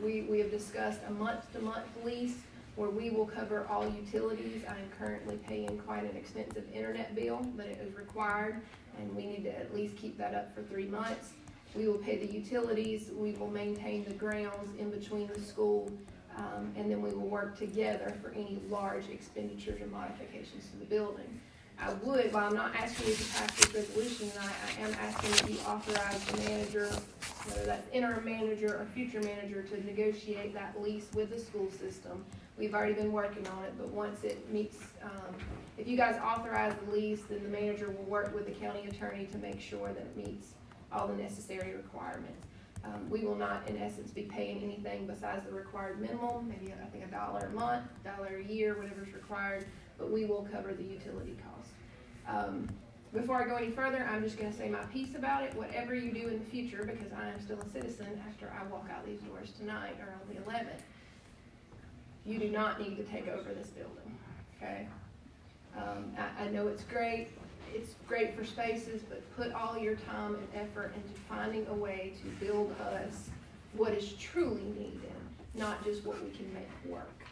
We have discussed a month-to-month lease where we will cover all utilities. I am currently paying quite an expensive internet bill, but it is required, and we need to at least keep that up for 3 months. We will pay the utilities, we will maintain the grounds in between the school, and then we will work together for any large expenditures or modifications to the building. I would, while I'm not asking you to pass this resolution tonight, I am asking that you authorize the manager, whether that's interim manager or future manager, to negotiate that lease with the school system. We've already been working on it, but once it meets, if you guys authorize the lease, then the manager will work with the county attorney to make sure that it meets all the necessary requirements. We will not, in essence, be paying anything besides the required minimum, maybe I think $1 a month, $1 a year, whatever's required, but we will cover the utility costs. Before I go any further, I'm just going to say my piece about it. Whatever you do in the future, because I am still a citizen after I walk out these doors tonight or on the 11th, you do not need to take over this building, okay? I know it's great for spaces, but put all your time and effort into finding a way to build us what is truly needed, not just what we can make work.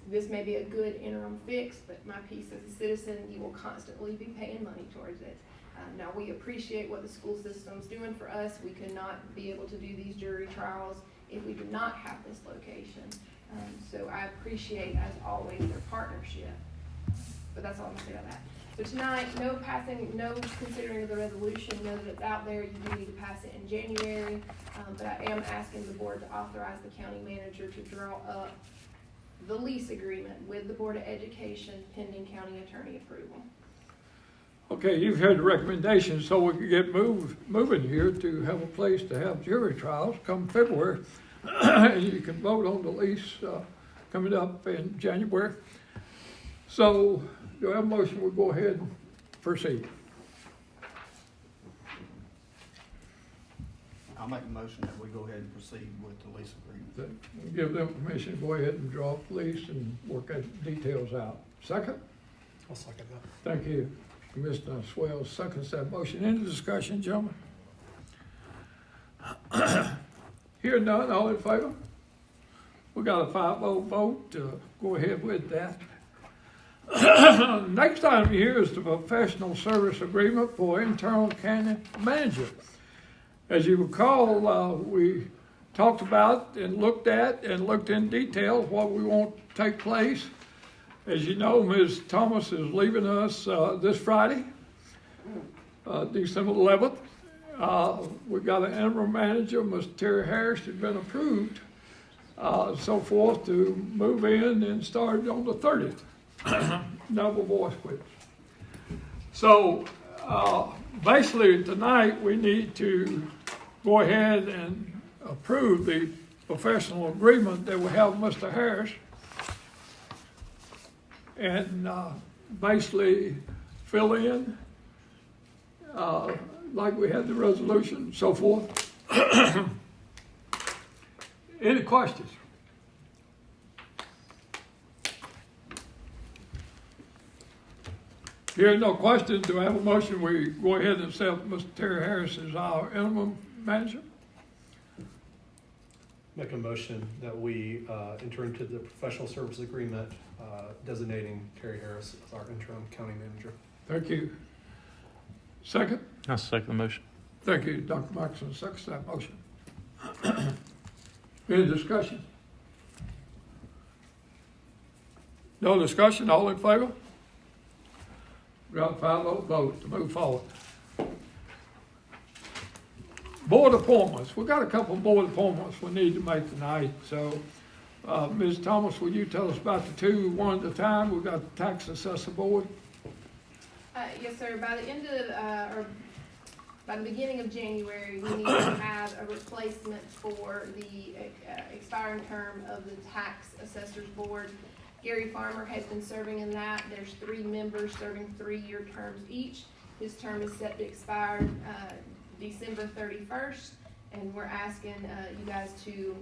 This may be a good interim fix, but my piece as a citizen, you will constantly be paying money towards it. Now, we appreciate what the school system's doing for us. We could not be able to do these jury trials if we did not have this location. So I appreciate, as always, their partnership. But that's all I'm gonna say about that. So tonight, no considering of the resolution, know that it's out there. You do need to pass it in January. But I am asking the board to authorize the county manager to draw up the lease agreement with the Board of Education pending county attorney approval. Okay, you've heard the recommendations, so we can get moving here to have a place to have jury trials come February. And you can vote on the lease coming up in January. So, do I have a motion? We'll go ahead and proceed. I'll make a motion that we go ahead and proceed with the lease agreement. Give them permission to go ahead and draw up the lease and work that details out. Second? I'll second that. Thank you. Commissioner Swales seconds that motion. Any discussion, gentlemen? Hearing none, all in favor? We got a 5-0 vote to go ahead with that. Next item here is the professional service agreement for internal county manager. As you recall, we talked about and looked at and looked in detail what we want to take place. As you know, Ms. Thomas is leaving us this Friday, December 11th, We got an interim manager, Mr. Terry Harris, has been approved, so forth, to move in and start on the 30th. Double voice quits. So, basically tonight, we need to go ahead and approve the professional agreement that we have with Mr. Harris. And, basically fill in, like we had the resolution, so forth. Any questions? Hearing no questions, do I have a motion? We go ahead and accept Mr. Terry Harris as our interim manager. Make a motion that we enter into the professional service agreement designating Terry Harris as our interim county manager. Thank you. Second? I second the motion. Thank you, Dr. Mickelson, seconds that motion. Any discussion? No discussion, all in favor? We got a 5-0 vote to move forward. Board appointments, we got a couple of board appointments we need to make tonight, so, Ms. Thomas, will you tell us about the two, one at a time? We've got the tax assessor board. Yes, sir. By the end of, or by the beginning of January, we need to have a replacement for the expiring term of the tax assessors board. Gary Farmer has been serving in that. There's 3 members serving 3-year terms each. His term is set to expire December 31st, and we're asking you guys to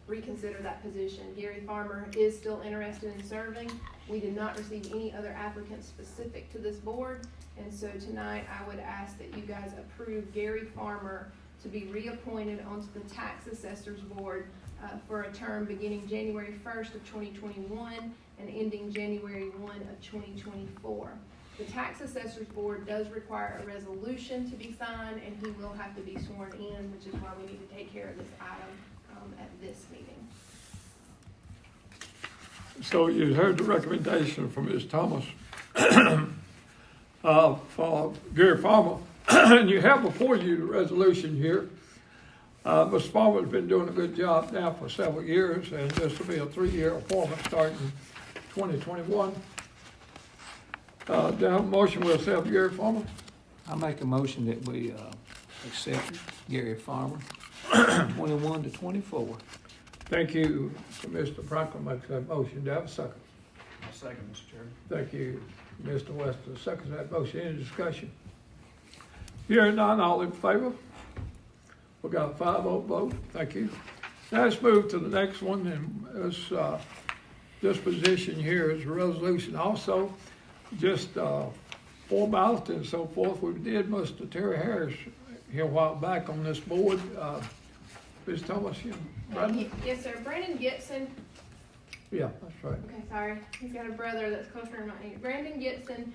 reconsider that position. Gary Farmer is still interested in serving. We did not receive any other applicants specific to this board, and so tonight I would ask that you guys approve Gary Farmer to be reappointed onto the tax assessors board for a term beginning January 1st of 2021 and ending January 1 of 2024. The tax assessors board does require a resolution to be signed, and he will have to be sworn in, which is why we need to take care of this item at this meeting. So you heard the recommendation from Ms. Thomas for Gary Farmer, and you have before you the resolution here. Mr. Farmer's been doing a good job now for several years, and this will be a 3-year appointment starting 2021. Do I have a motion to accept Gary Farmer? I make a motion that we accept Gary Farmer, 21 to 24. Thank you, Mr. Franklin makes that motion. Do I have a second? I'll second, Mr. Chairman. Thank you, Mr. Wester. Seconds that motion. Any discussion? Hearing none, all in favor? We got a 5-0 vote. Thank you. Now let's move to the next one, and this position here is a resolution also, just formality and so forth. We did Mr. Terry Harris here a while back on this board. Ms. Thomas, Brandon? Yes, sir. Brandon Gibson. Yeah, that's right. Okay, sorry. He's got a brother that's closer to my age. Brandon Gibson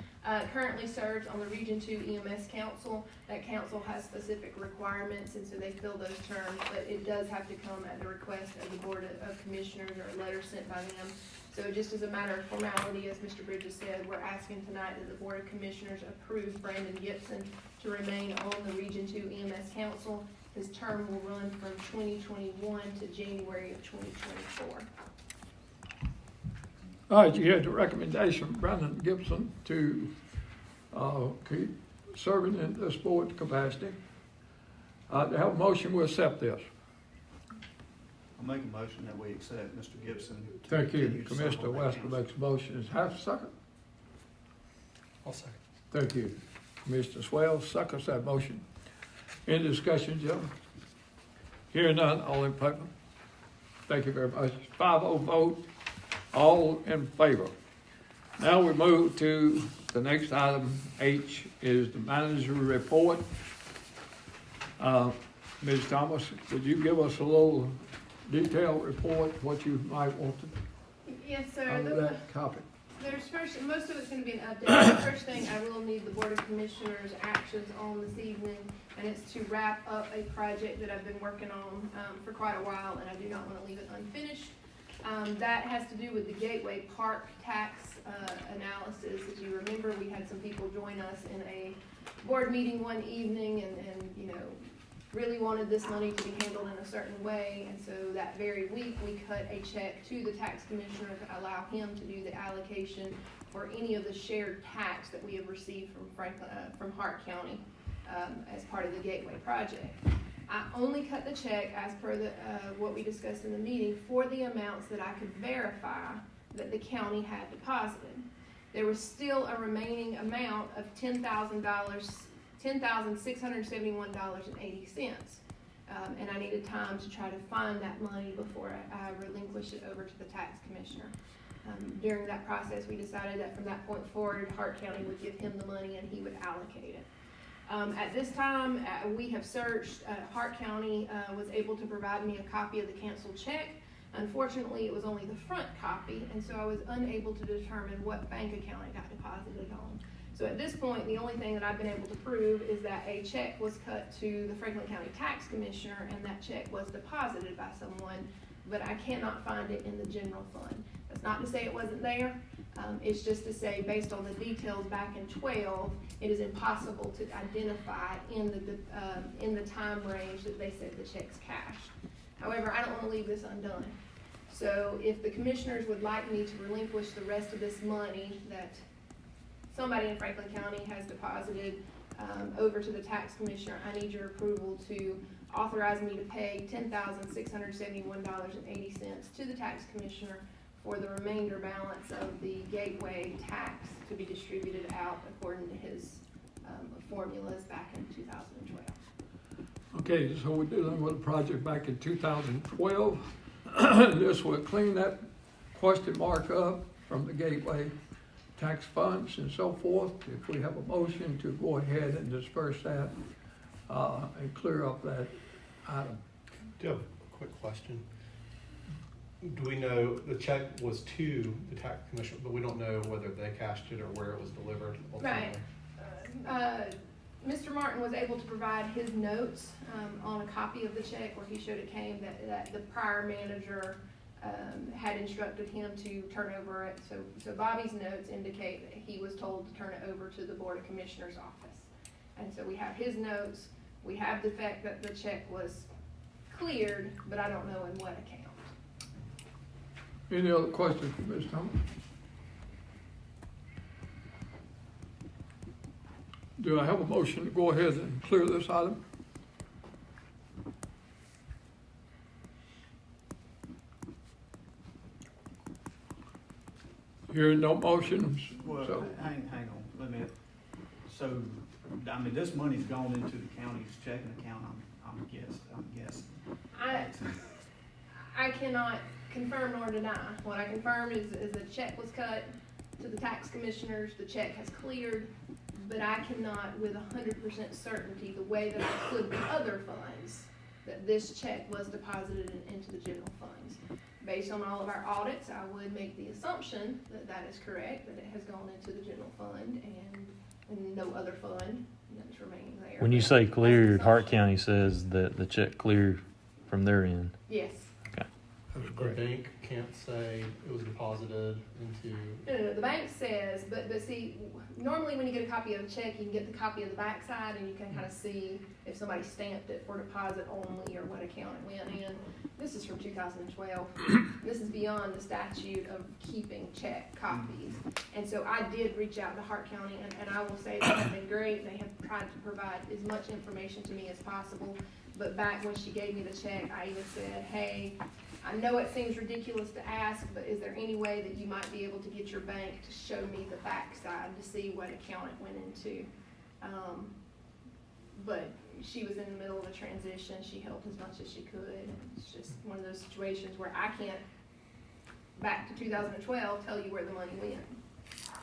currently serves on the Region 2 EMS Council. That council has specific requirements, and so they fill those terms, but it does have to come at the request of the Board of Commissioners or a letter sent by them. So just as a matter of formality, as Mr. Bridges said, we're asking tonight that the Board of Commissioners approve Brandon Gibson to remain on the Region 2 EMS Council. His term will run from 2021 to January of 2024. All right, you had the recommendation from Brandon Gibson to keep serving in this board capacity. To have a motion, we'll accept this. I'll make a motion that we accept Mr. Gibson. to Thank you. continue to serve Commissioner on that Wester council. makes a motion. Is half a second? I'll second. Thank you. Commissioner Swales seconds that motion. Any discussion, gentlemen? Hearing none, all in favor? Thank you very much. 5-0 vote, all in favor. Now we move to the next item, H, is the manager report. Ms. Thomas, would you give us a little detailed report, what you might want to, Yes, sir. out of that copy? There's first, most of it's gonna be an update. The first thing, I will need the Board of Commissioners' actions on this evening, and it's to wrap up a project that I've been working on, for quite a while, and I do not wanna leave it unfinished. That has to do with the Gateway Park tax analysis. As you remember, we had some people join us in a board meeting one evening and you know, really wanted this money to be handled in a certain way. And so that very week, we cut a check to the tax commissioner to allow him to do the allocation for any of the shared tax that we have received from Hart County as part of the Gateway project. I only cut the check as per what we discussed in the meeting for the amounts that I could verify that the county had deposited. There was still a remaining amount of $10,671.80. And I needed time to try to find that money before I relinquished it over to the tax commissioner. During that process, we decided that from that point forward, Hart County would give him the money and he would allocate it. At this time, we have searched. Hart County was able to provide me a copy of the canceled check. Unfortunately, it was only the front copy, and so I was unable to determine what bank account it got deposited on. So at this point, the only thing that I've been able to prove is that a check was cut to the Franklin County Tax Commissioner, and that check was deposited by someone, but I cannot find it in the general fund. That's not to say it wasn't there. It's just to say, based on the details back in 12, it is impossible to identify in the time range that they said the check's cashed. However, I don't want to leave this undone. So if the commissioners would like me to relinquish the rest of this money that somebody in Franklin County has deposited over to the tax commissioner, I need your approval to authorize me to pay $10,671.80 to the tax commissioner for the remainder balance of the Gateway tax to be distributed out according to his formulas back in 2012. Okay, so we're dealing with a project back in 2012. This will clean that question mark up from the Gateway tax funds and so forth. If we have a motion to go ahead and disperse that and clear up that item. Do you have a quick question? Do we know, the check was to the tax commissioner, but we don't know whether they cashed it or where it was delivered ultimately? Right. Mr. Martin was able to provide his notes on a copy of the check where he showed it came that the prior manager had instructed him to turn over it. So Bobby's notes indicate that he was told to turn it over to the Board of Commissioners office. And so we have his notes. We have the fact that the check was cleared, but I don't know in what account. Any other questions for Ms. Thomas? Do I have a motion to go ahead and clear this item? Hearing no motions, Well, so, hang on, let me, so, I mean, this money's gone into the county's checking account, I'm guessing. I cannot confirm nor deny. What I confirm is the check was cut to the tax commissioners, the check has cleared, but I cannot with 100% certainty, the way that I could with other funds, that this check was deposited into the general funds. Based on all of our audits, I would make the assumption that that is correct, that it has gone into the general fund and no other fund that's remaining there. When you say cleared, Hart County says that the check cleared from their end. Yes. The bank can't say it was deposited into. No, the bank says, but see, normally when you get a copy of a check, you can get the copy of the backside and you can kind of see if somebody stamped it for deposit only or what account it went in. This is from 2012. This is beyond the statute of keeping check copies. And so I did reach out to Hart County and I will say they have been great. They have tried to provide as much information to me as possible. But back when she gave me the check, I even said, hey, I know it seems ridiculous to ask, but is there any way that you might be able to get your bank to show me the backside to see what account it went into? But she was in the middle of a transition. She helped as much as she could. It's just one of those situations where I can't, back to 2012, tell you where the money went.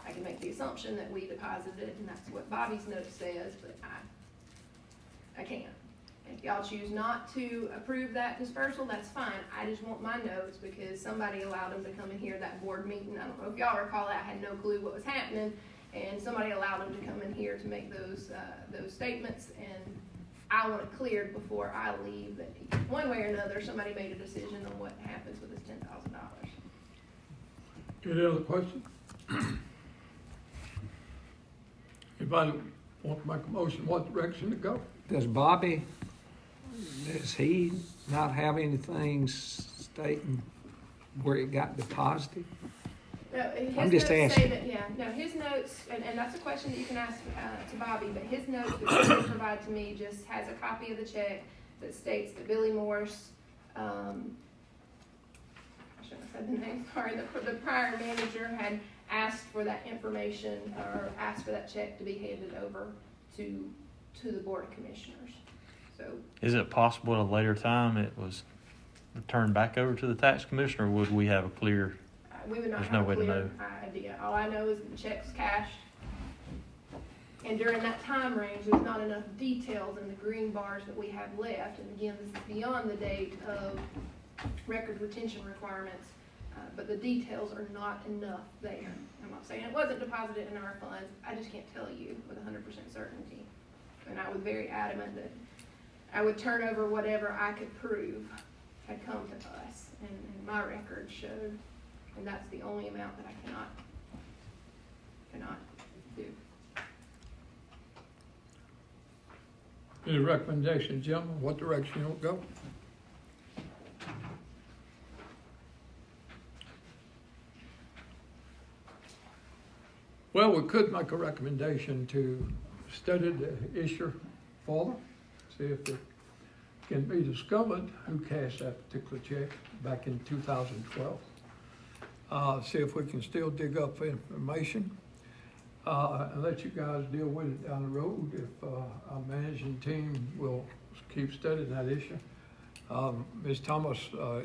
I can make the assumption that we deposited it, and that's what Bobby's note says, but I can't. If y'all choose not to approve that dispersal, that's fine. I just want my notes because somebody allowed them to come in here that board meeting. I don't know if y'all recall that. I had no clue what was happening. And somebody allowed them to come in here to make those statements. And I want it cleared before I leave, that one way or another, somebody made a decision on what happens with this $10,000. Any other questions? Anybody want to make a motion, what direction to go? Does Bobby, does he not have anything stating where it got deposited? No, his I'm just notes asking. say that, yeah, no, his notes, and that's a question that you can ask to Bobby, but his notes that he provided to me just has a copy of the check that states that Billy Morse, I shouldn't have said the name, sorry, the prior manager had asked for that information, or asked for that check to be handed over to the Board of Commissioners. So, Is it possible at a later time it was returned back over to the tax commissioner, or would we have a clear? we would not There's have no a way to clear know. idea. All I know is the check's cashed. And during that time range, there's not enough details in the green bars that we have left. And again, this is beyond the date of record retention requirements, but the details are not enough there. I'm not saying it wasn't deposited in our funds. I just can't tell you with 100% certainty. And I was very adamant that I would turn over whatever I could prove had come to us, and my record showed. And that's the only amount that I cannot do. Any recommendations, gentlemen, what direction you want to go? Well, we could make a recommendation to study the issue further, see if it can be discovered who cashed that particular check back in 2012. See if we can still dig up information, and let you guys deal with it down the road if our managing team will keep studying that issue. Ms. Thomas,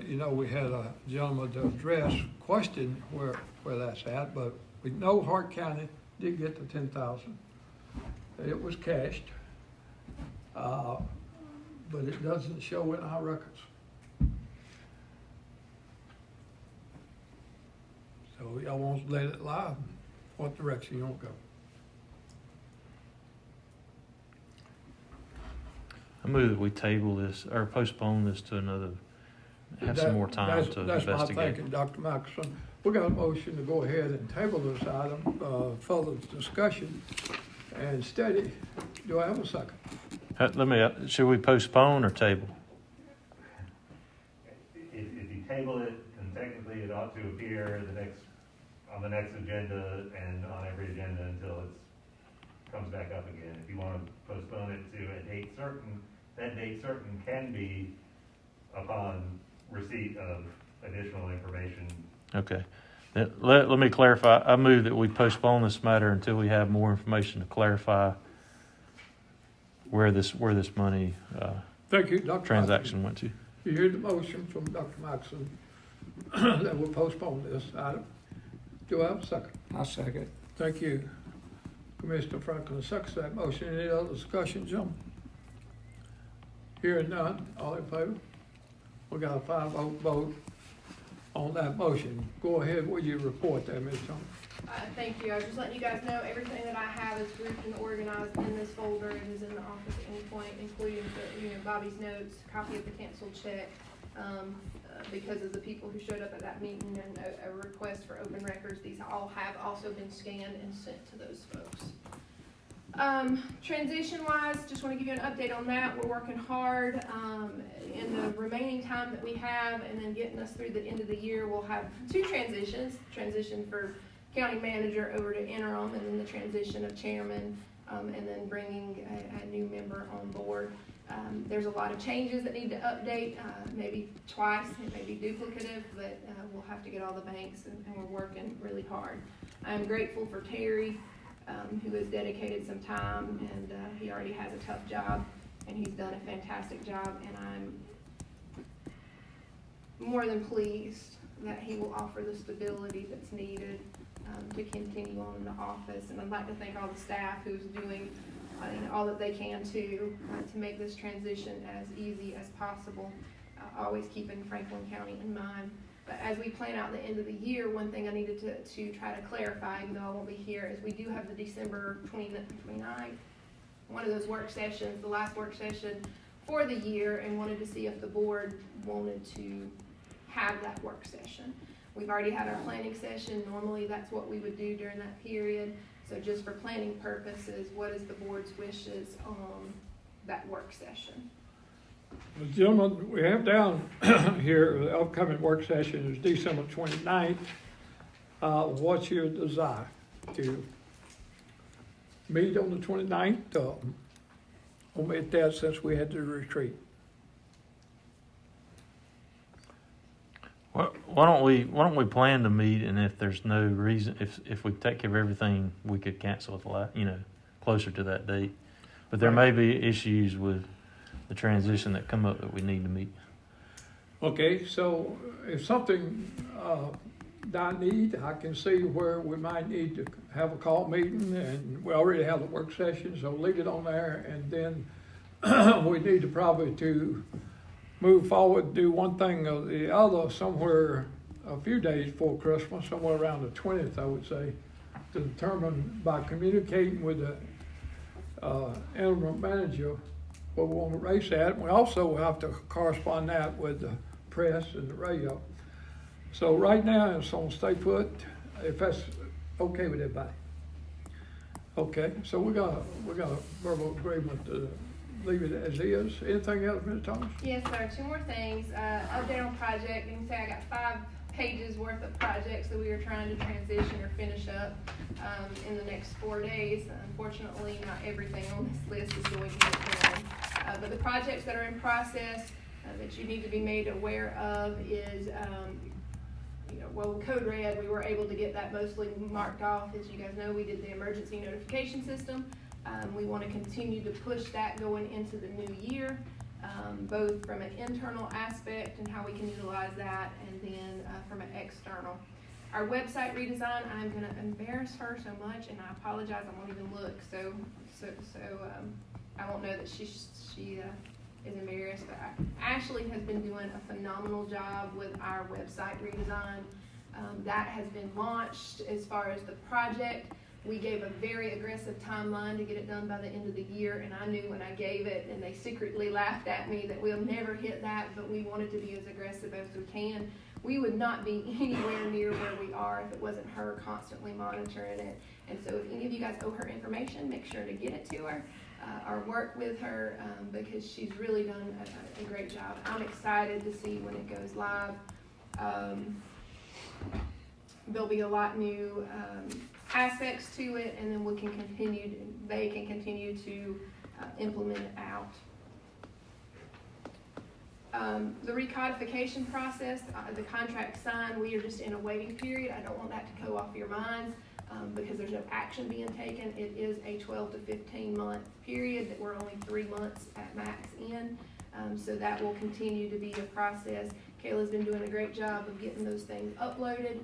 you know, we had a gentleman to address, question where that's at, but we know Hart County did get the 10,000. It was cashed, but it doesn't show in our records. So y'all want to let it lie? What direction you want to go? I move that we table this or postpone this to another, have some more time to That's my investigate. thinking, Dr. Mickelson. We got a motion to go ahead and table this item, further discussion and study. Do I have a second? Let me, should we postpone or table? If you table it, then technically it ought to appear on the next agenda and on every agenda until it comes back up again. If you want to postpone it to a date certain, that date certain can be upon receipt of additional information. Okay. Let me clarify. I move that we postpone this matter until we have more information to clarify where this money Thank you, Dr. transaction went to. You hear the motion from Dr. Mickelson that we'll postpone this item. Do I have a second? I'll second. Thank you. Commissioner Franklin seconds that motion. Any other discussion, gentlemen? Hearing none, all in favor? We got a 5-0 vote on that motion. Go ahead with your report there, Ms. Thomas. Thank you. I was just letting you guys know everything that I have is grouped and organized in this folder. It is in the office at any point, including Bobby's notes, copy of the canceled check, because of the people who showed up at that meeting, and a request for open records. These all have also been scanned and sent to those folks. Transition-wise, just want to give you an update on that. We're working hard in the remaining time that we have, and then getting us through the end of the year. We'll have 2 transitions: transition for county manager over to interim, and then the transition of chairman, and then bringing a new member on board. There's a lot of changes that need to update, maybe twice, it may be duplicative, but we'll have to get all the banks, and we're working really hard. I'm grateful for Terry, who has dedicated some time, and he already has a tough job, and he's done a fantastic job, and I'm more than pleased that he will offer the stability that's needed to continue on in the office. And I'd like to thank all the staff who's doing all that they can to make this transition as easy as possible, always keeping Franklin County in mind. But as we plan out the end of the year, one thing I needed to try to clarify, even though I won't be here, is we do have the December 29th one of those work sessions, the last work session for the year, and wanted to see if the board wanted to have that work session. We've already had our planning session. Normally, that's what we would do during that period. So just for planning purposes, what is the board's wishes on that work session? Well, gentlemen, we have down here, the upcoming work session is December 29th. What's your desire? To meet on the 29th? Omit that since we had the retreat. Well, why don't we plan to meet, and if there's no reason, if we take care of everything, we could cancel it closer to that date. But there may be issues with the transition that come up that we need to meet. Okay, so if something I need, I can see where we might need to have a call meeting, and we already have the work session, so leave it on there, and then we need to probably to move forward, do one thing or the other somewhere a few days before Christmas, somewhere around the 20th, I would say, to determine by communicating with the interim manager where we want to race at. We also have to correspond that with the press and the radio. So right now it's on stay put, if that's okay with everybody. Okay, so we got a verbal agreement to leave it as is. Anything else, Ms. Thomas? Yes, sir. Two more things. Update on project. You can say I got 5 pages worth of projects that we are trying to transition or finish up in the next 4 days. Unfortunately, not everything on this list is going to get done. But the projects that are in process that you need to be made aware of is, Code Red, we were able to get that mostly marked off. As you guys know, we did the emergency notification system. We want to continue to push that going into the new year, both from an internal aspect and how we can utilize that, and then from an external. Our website redesign, I'm going to embarrass her so much, and I apologize, I won't even look, so I won't know that she is embarrassed, but Ashley has been doing a phenomenal job with our website redesign. That has been launched. As far as the project, we gave a very aggressive timeline to get it done by the end of the year, and I knew when I gave it, and they secretly laughed at me, that we'll never hit that, but we wanted to be as aggressive as we can. We would not be anywhere near where we are if it wasn't her constantly monitoring it. And so if any of you guys owe her information, make sure to get it to her or work with her because she's really done a great job. I'm excited to see when it goes live. There'll be a lot new aspects to it, and then they can continue to implement it out. The recodification process, the contract signed, we are just in a waiting period. I don't want that to go off your minds because there's no action being taken. It is a 12 to 15 month period that we're only 3 months at max in. So that will continue to be a process. Kayla's been doing a great job of getting those things uploaded.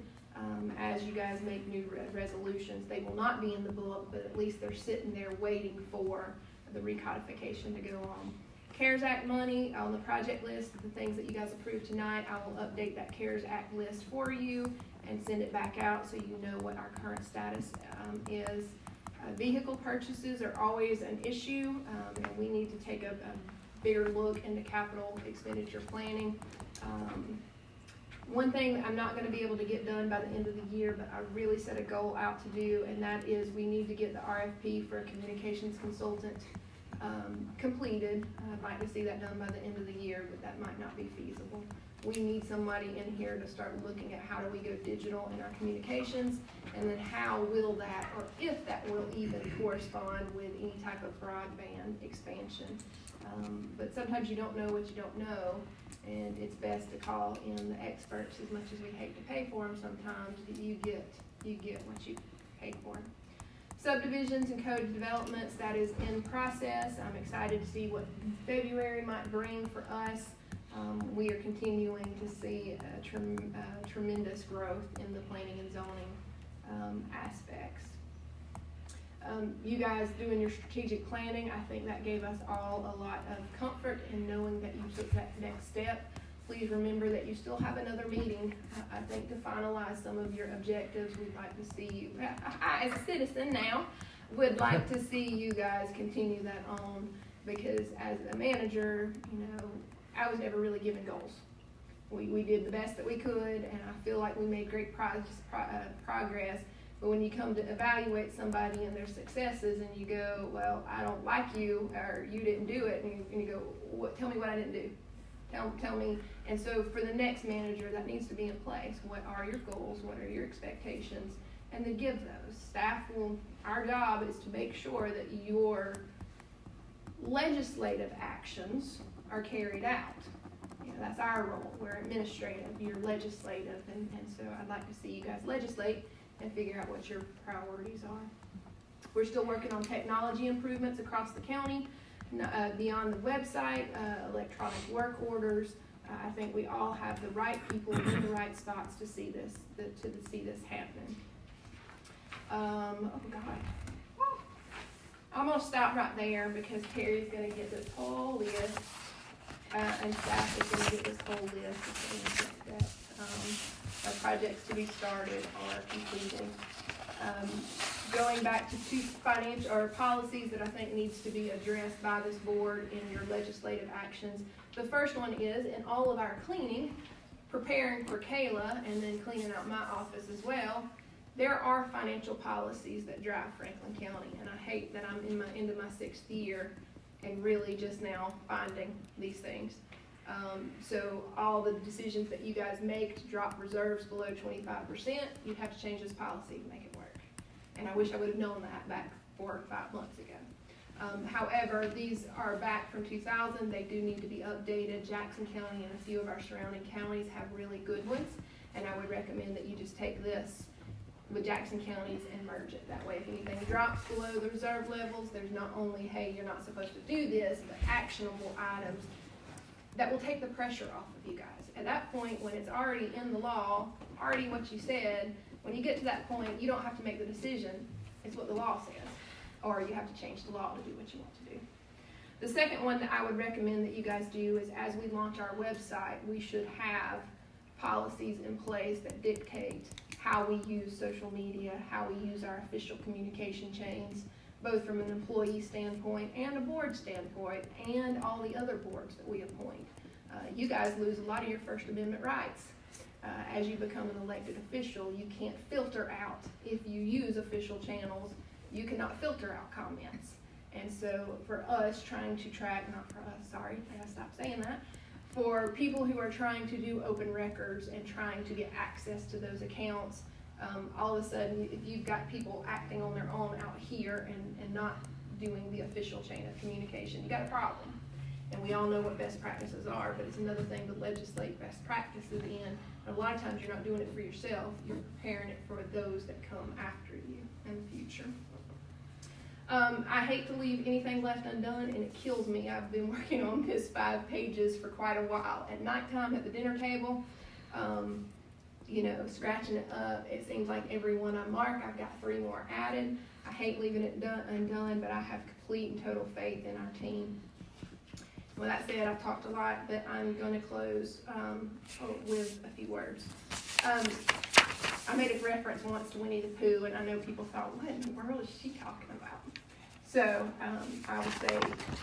As you guys make new resolutions, they will not be in the book, but at least they're sitting there waiting for the recodification to go on. CARES Act money on the project list, the things that you guys approved tonight, I will update that CARES Act list for you and send it back out so you know what our current status is. Vehicle purchases are always an issue, and we need to take a bigger look into capital expenditure planning. One thing I'm not going to be able to get done by the end of the year, but I really set a goal out to do, and that is we need to get the RFP for a communications consultant completed. I'd like to see that done by the end of the year, but that might not be feasible. We need somebody in here to start looking at how do we go digital in our communications, and then how will that, or if that will even correspond with any type of broadband expansion. But sometimes you don't know what you don't know, and it's best to call in the experts. As much as we hate to pay for them, sometimes you get what you paid for. Subdivisions and code developments, that is in process. I'm excited to see what February might bring for us. We are continuing to see tremendous growth in the planning and zoning aspects. You guys doing your strategic planning, I think that gave us all a lot of comfort in knowing that you took that next step. Please remember that you still have another meeting, I think, to finalize some of your objectives. We'd like to see you, as a citizen now, would like to see you guys continue that on, because as a manager, I was never really given goals. We did the best that we could, and I feel like we made great progress. But when you come to evaluate somebody and their successes, and you go, well, I don't like you, or you didn't do it, and you go, tell me what I didn't do. Tell me. And so for the next manager, that needs to be in place. What are your goals? What are your expectations? And then give those. Staff our job is to make sure that your legislative actions are carried out. That's our role. We're administrative, you're legislative, and so I'd like to see you guys legislate and figure out what your priorities are. We're still working on technology improvements across the county, beyond the website, electronic work orders. I think we all have the right people in the right spots to see this, happening. Oh God. I'm gonna stop right there because Terry's gonna get this whole list. And staff is going to get this whole list of things that projects to be started or completed. Going back to two financial or policies that I think needs to be addressed by this board in your legislative actions. The first one is, in all of our cleaning, preparing for Kayla and then cleaning out my office as well, there are financial policies that drive Franklin County, and I hate that I'm into my 6th year and really just now finding these things. So all the decisions that you guys make to drop reserves below 25%, you'd have to change this policy to make it work. And I wish I would have known that back 4 or 5 months ago. However, these are back from 2000. They do need to be updated. Jackson County and a few of our surrounding counties have really good ones, and I would recommend that you just take this with Jackson counties and merge it. That way, if anything drops below the reserve levels, there's not only, hey, you're not supposed to do this, but actionable items that will take the pressure off of you guys. At that point, when it's already in the law, already what you said, when you get to that point, you don't have to make the decision. It's what the law says. Or you have to change the law to do what you want to do. The second one that I would recommend that you guys do is, as we launch our website, we should have policies in place that dictate how we use social media, how we use our official communication chains, both from an employee standpoint and a board standpoint, and all the other boards that we appoint. You guys lose a lot of your First Amendment rights. As you become an elected official, you can't filter out. If you use official channels, you cannot filter out comments. And so for us trying to track, not for us, sorry, I gotta stop saying that, for people who are trying to do open records and trying to get access to those accounts, all of a sudden, if you've got people acting on their own out here and not doing the official chain of communication, you got a problem. And we all know what best practices are, but it's another thing to legislate best practices in. And a lot of times you're not doing it for yourself, you're preparing it for those that come after you in the future. I hate to leave anything left undone, and it kills me. I've been working on this 5 pages for quite a while. At nighttime at the dinner table, scratching it up, it seems like every one I mark, I've got 3 more added. I hate leaving it undone, but I have complete and total faith in our team. With that said, I've talked a lot, but I'm going to close with a few words. I made a reference once to Winnie the Pooh, and I know people thought, what in the world is she talking about? So I would say,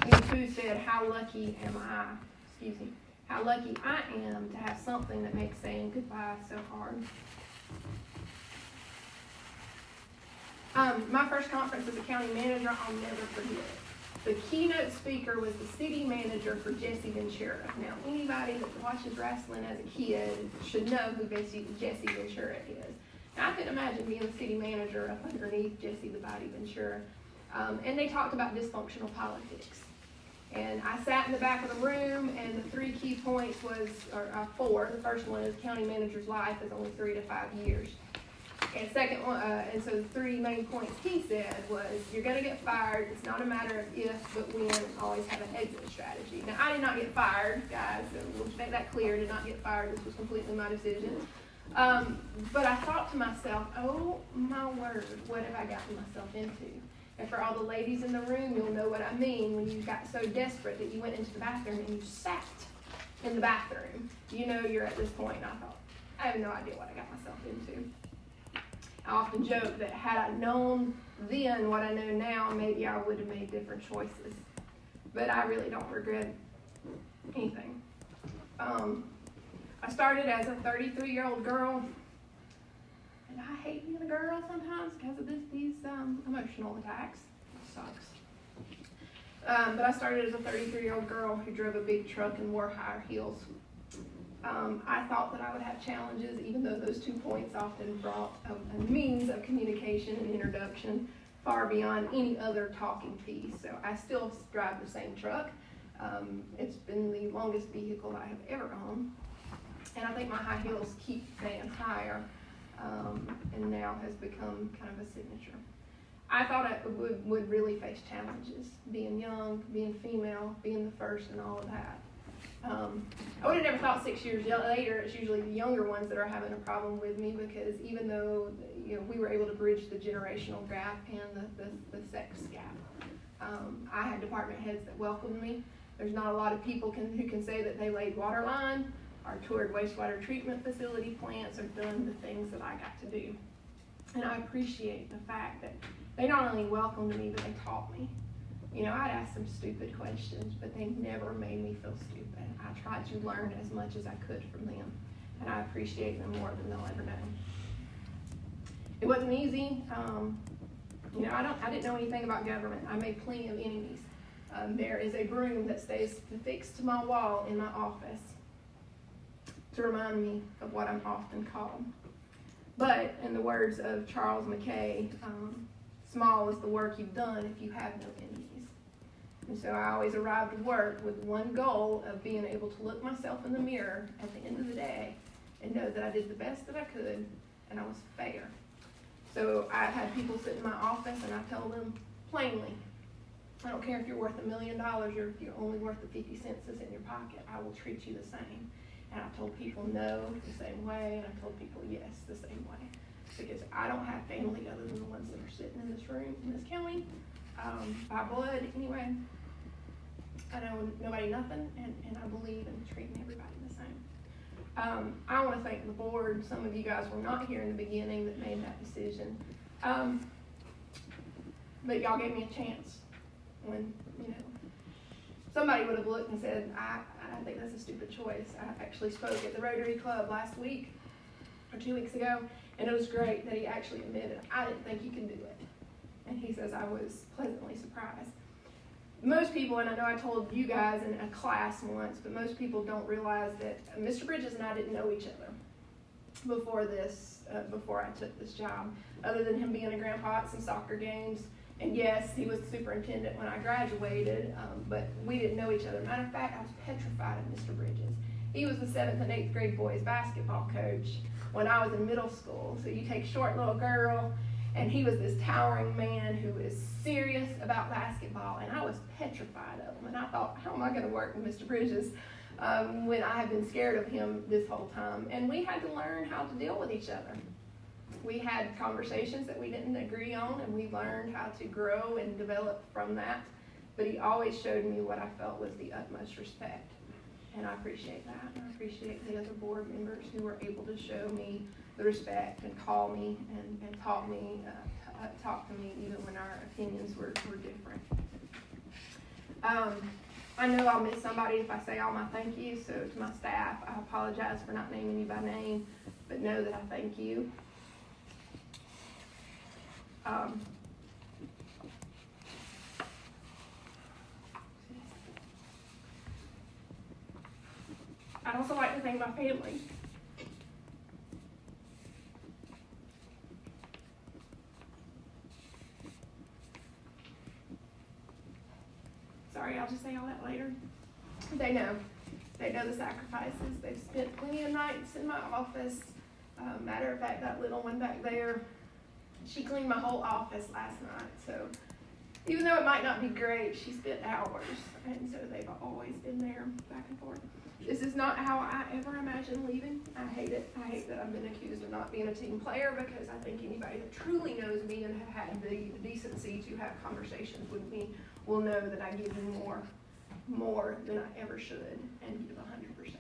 Winnie the Pooh said, how lucky I am to have something that makes saying goodbye so hard. My first conference as a county manager, I'll never forget it. The keynote speaker was the city manager for Jesse Ventura. Now, anybody that watches wrestling as a kid should know who Jesse Ventura is. Now, I couldn't imagine being the city manager up underneath Jesse the Body Ventura. And they talked about dysfunctional politics. And I sat in the back of the room, and the 3 key points was, or 4. The first one is county manager's life is only 3 to 5 years. And second one, and so the 3 main points he said was, you're going to get fired. It's not a matter of if, but when, and always have an exit strategy. Now, I did not get fired, guys, so we'll make that clear. I did not get fired. This was completely my decision. But I thought to myself, oh my word, what have I gotten myself into? And for all the ladies in the room, you'll know what I mean when you got so desperate that you went into the bathroom and you sat in the bathroom. You know you're at this point. And I thought, I have no idea what I got myself into. I often joke that had I known then what I know now, maybe I would have made different choices. But I really don't regret anything. I started as a 33-year-old girl, and I hate being a girl sometimes because of these emotional attacks. It sucks. But I started as a 33-year-old girl who drove a big truck and wore high heels. I thought that I would have challenges, even though those 2 points often brought a means of communication and introduction far beyond any other talking piece. So I still drive the same truck. It's been the longest vehicle I have ever owned. And I think my high heels keep fans higher, and now has become kind of a signature. I thought I would really face challenges, being young, being female, being the first, and all of that. I would have never thought 6 years later it's usually the younger ones that are having a problem with me, because even though we were able to bridge the generational gap and the sex gap, I had department heads that welcomed me. There's not a lot of people who can say that they laid water line or toured wastewater treatment facility plants or done the things that I got to do. And I appreciate the fact that they not only welcomed me, but they taught me. I'd ask some stupid questions, but they never made me feel stupid. I tried to learn as much as I could from them, and I appreciate them more than they'll ever know. It wasn't easy. I didn't know anything about government. I made plenty of enemies. There is a broom that stays fixed to my wall in my office to remind me of what I'm often called. But in the words of Charles Mackay, small is the work you've done if you have no enemies. And so I always arrived at work with one goal of being able to look myself in the mirror at the end of the day and know that I did the best that I could and I was fair. So I had people sit in my office and I tell them plainly, I don't care if you're worth $1 million or if you're only worth the 50 cents that's in your pocket, I will treat you the same. And I told people no the same way, and I told people yes the same way. Because I don't have family other than the ones that are sitting in this room, in this county, by blood anyway. I know nobody nothing, and I believe in treating everybody the same. I want to thank the board. Some of you guys were not here in the beginning that made that decision. But y'all gave me a chance when, somebody would have looked and said, I think that's a stupid choice. I actually spoke at the Rotary Club last week, or 2 weeks ago, and it was great that he actually admitted, I didn't think you could do it. And he says, I was pleasantly surprised. Most people, and I know I told you guys in a class once, but most people don't realize that Mr. Bridges and I didn't know each other before I took this job, other than him being a grandpa at some soccer games. And yes, he was the superintendent when I graduated, but we didn't know each other. Matter of fact, I was petrified of Mr. Bridges. He was the 7th and 8th grade boys basketball coach when I was in middle school. So you take short little girl, and he was this towering man who was serious about basketball, and I was petrified of him. And I thought, how am I going to work with Mr. Bridges when I had been scared of him this whole time? And we had to learn how to deal with each other. We had conversations that we didn't agree on, and we learned how to grow and develop from that. But he always showed me what I felt was the utmost respect. And I appreciate that. And I appreciate the other board members who were able to show me the respect and call me and talk to me even when our opinions were different. I know I'll miss somebody if I say all my thank yous. So to my staff, I apologize for not naming you by name, but know that I thank you. I'd also like to thank my family. Sorry, I'll just say all that later. They know the sacrifices. They've spent plenty of nights in my office. Matter of fact, that little one back there, she cleaned my whole office last night. So even though it might not be great, she spent hours. And so they've always been there back and forth. This is not how I ever imagined leaving. I hate it. I hate that I've been accused of not being a team player, because I think anybody that truly knows me and have had the decency to have conversations with me will know that I give you more than I ever should, and give 100%.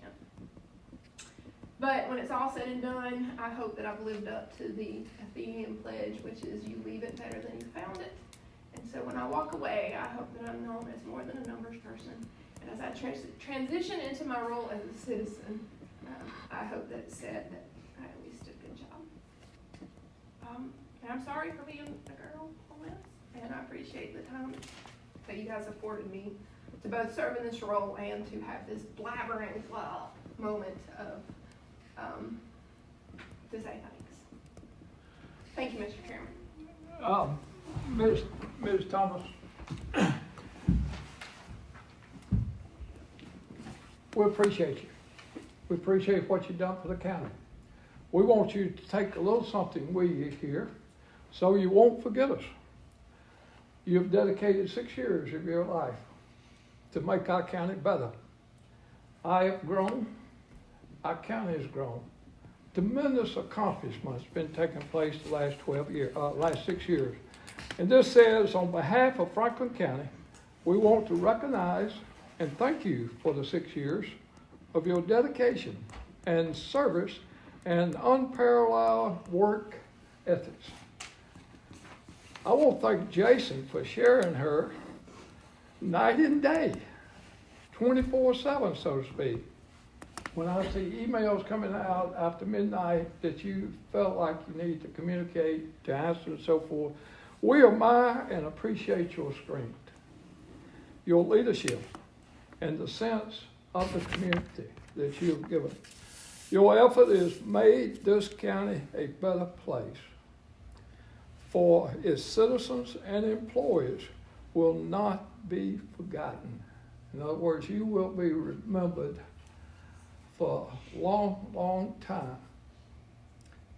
But when it's all said and done, I hope that I've lived up to the Athenian pledge, which is you leave it better than you found it. And so when I walk away, I hope that I'm known as more than a numbers person. And as I transition into my role as a citizen, I hope that it's said that I at least did a good job. And I'm sorry for being a girl on this, and I appreciate the time that you guys afforded me to both serve in this role and to have this blabbering moment of to say thanks. Thank you, Mr. Chairman. Ms. Thomas, we appreciate you. We appreciate what you've done for the county. We want you to take a little something with you here so you won't forget us. You've dedicated 6 years of your life to make our county better. I have grown. Our county has grown. Tremendous accomplishments been taking place the last 6 years. And this says, on behalf of Franklin County, we want to recognize and thank you for the 6 years of your dedication and service and unparalleled work ethics. I want to thank Jason for sharing her night and day, 24/7, so to speak. When I see emails coming out after midnight that you felt like you need to communicate, to answer and so forth, we admire and appreciate your strength, your leadership, and the sense of the community that you have given. Your effort has made this county a better place for its citizens and employees will not be forgotten. In other words, you will be remembered for a long, long time.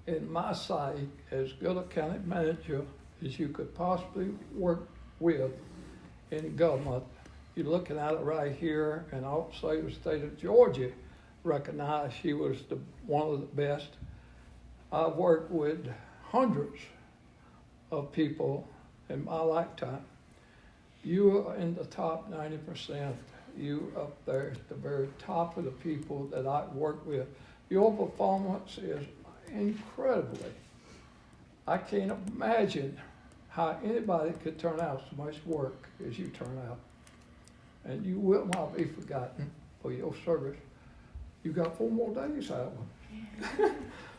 In my sight, as good a county manager as you could possibly work with in government, you're looking at it right here, and I'll say the state of Georgia recognized she was one of the best. I've worked with hundreds of people in my lifetime. You are in the top 90%. You up there at the very top of the people that I work with. Your performance is incredibly. I can't imagine how anybody could turn out so much work as you turn out. And you will not be forgotten for your service. You got 4 more days out of it.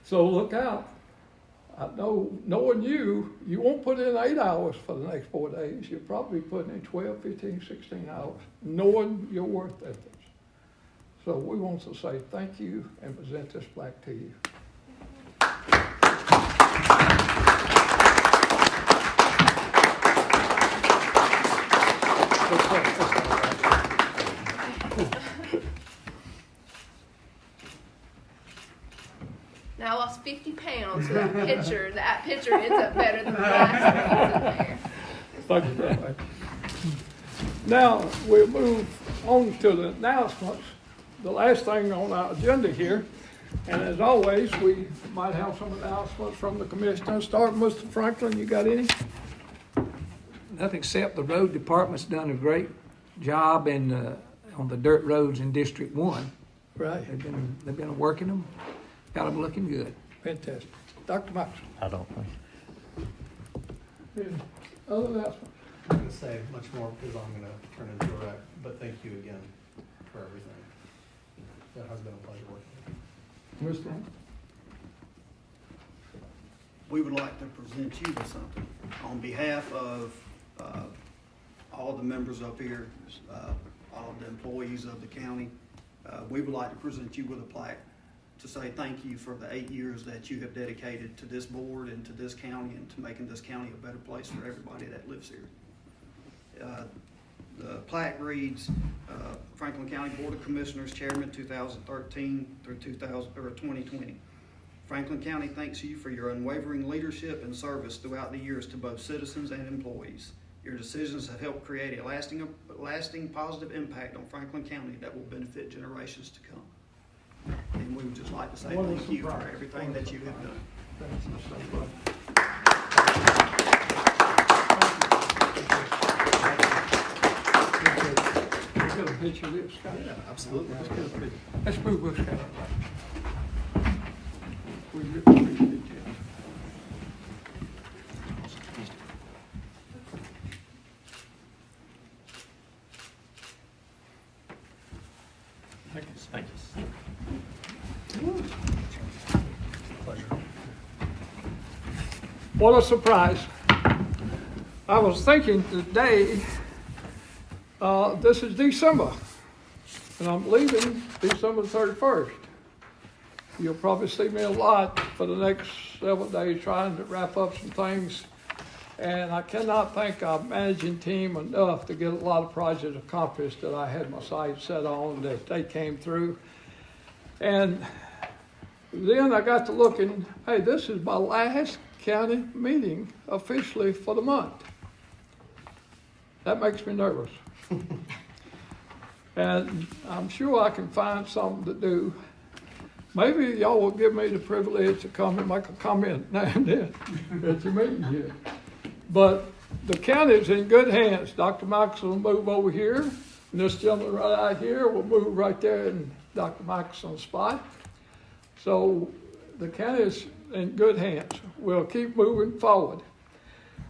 So look out. I know, knowing you won't put in 8 hours for the next 4 days. You'll probably put in 12, 15, 16 hours, knowing your work ethics. So we want to say thank you and present this plaque to you. Now I lost 50 pounds, so that picture ends up better than the last one in there. Thank you very much. Now we'll move on to the announcements. The last thing on our agenda here, and as always, we might have some announcements from the commissioners. Start, Mr. Franklin, you got any? Nothing except the road department's done a great job on the dirt roads in District 1. Right. They've been working them, got them looking good. Fantastic. Dr. Max. I don't think. Any other announcements? I'm going to say much more because I'm going to turn into a wreck, but thank you again for everything. It has been a pleasure working with you. Mr. We would like to present you with something. On behalf of all the members up here, all of the employees of the county, we would like to present you with a plaque to say thank you for the 8 years that you have dedicated to this board and to this county and to making this county a better place for everybody that lives here. The plaque reads, Franklin County Board of Commissioners Chairman 2013 through 2020. Franklin County thanks you for your unwavering leadership and service throughout the years to both citizens and employees. Your decisions have helped create a lasting positive impact on Franklin County that will benefit generations to come. And we would just like to say thank you for everything that you have done. Thank you so much. Let's get a picture of this, Scott. Yeah, absolutely. Let's get a picture. Let's move with Scott. Thank you. What a surprise. I was thinking today, this is December, and I'm leaving December 31st. You'll probably see me a lot for the next several days trying to wrap up some things. And I cannot thank our managing team enough to get a lot of projects accomplished that I had my sights set on, that they came through. And then I got to looking, hey, this is my last county meeting officially for the month. That makes me nervous. And I'm sure I can find something to do. Maybe y'all will give me the privilege to come and make a comment now and then at your meeting here. But the county's in good hands. Dr. Marcus will move over here, and this gentleman right out here will move right there in Dr. Marcus's spot. So the county is in good hands. We'll keep moving forward.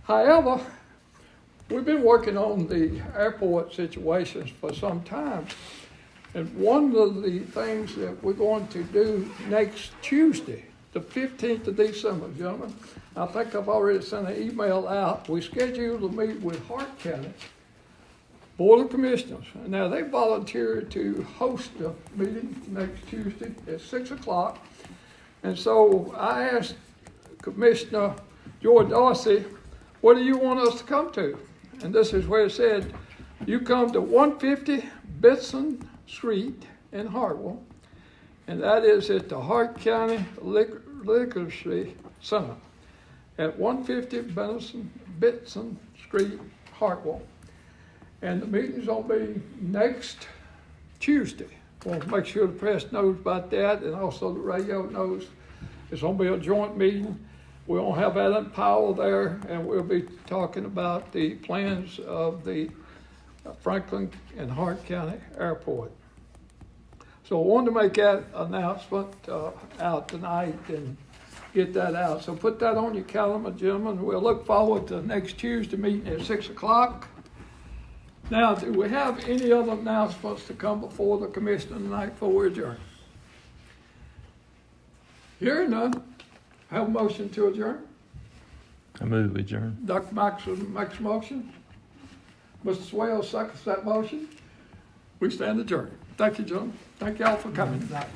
However, we've been working on the airport situations for some time. And one of the things that we're going to do next Tuesday, the 15th of December, gentlemen, I think I've already sent an email out. We scheduled a meet with Hart County Board of Commissioners. And now they volunteered to host the meeting next Tuesday at 6 o'clock. And so I asked Commissioner Joy Dorsey, what do you want us to come to? And this is where it said, you come to 150 Benson Street in Hartwell, and that is at the Hart County Literacy Center at 150 Benson Street, Hartwell. And the meeting's gonna be next Tuesday. Want to make sure the press knows about that, and also the radio knows. It's gonna be a joint meeting. We're gonna have Alan Powell there, and we'll be talking about the plans of the Franklin and Hart County Airport. So I wanted to make that announcement out tonight and get that out. So put that on your calendar, gentlemen. We'll look forward to next Tuesday meeting at 6 o'clock. Now, do we have any other announcements to come before the commission tonight before we adjourn? Hearing none, have a motion to adjourn. I move we adjourn. Dr. Maxwell makes a motion. Mr. Swale seconds that motion. We stand adjourned. Thank you, gentlemen. Thank you all for coming tonight.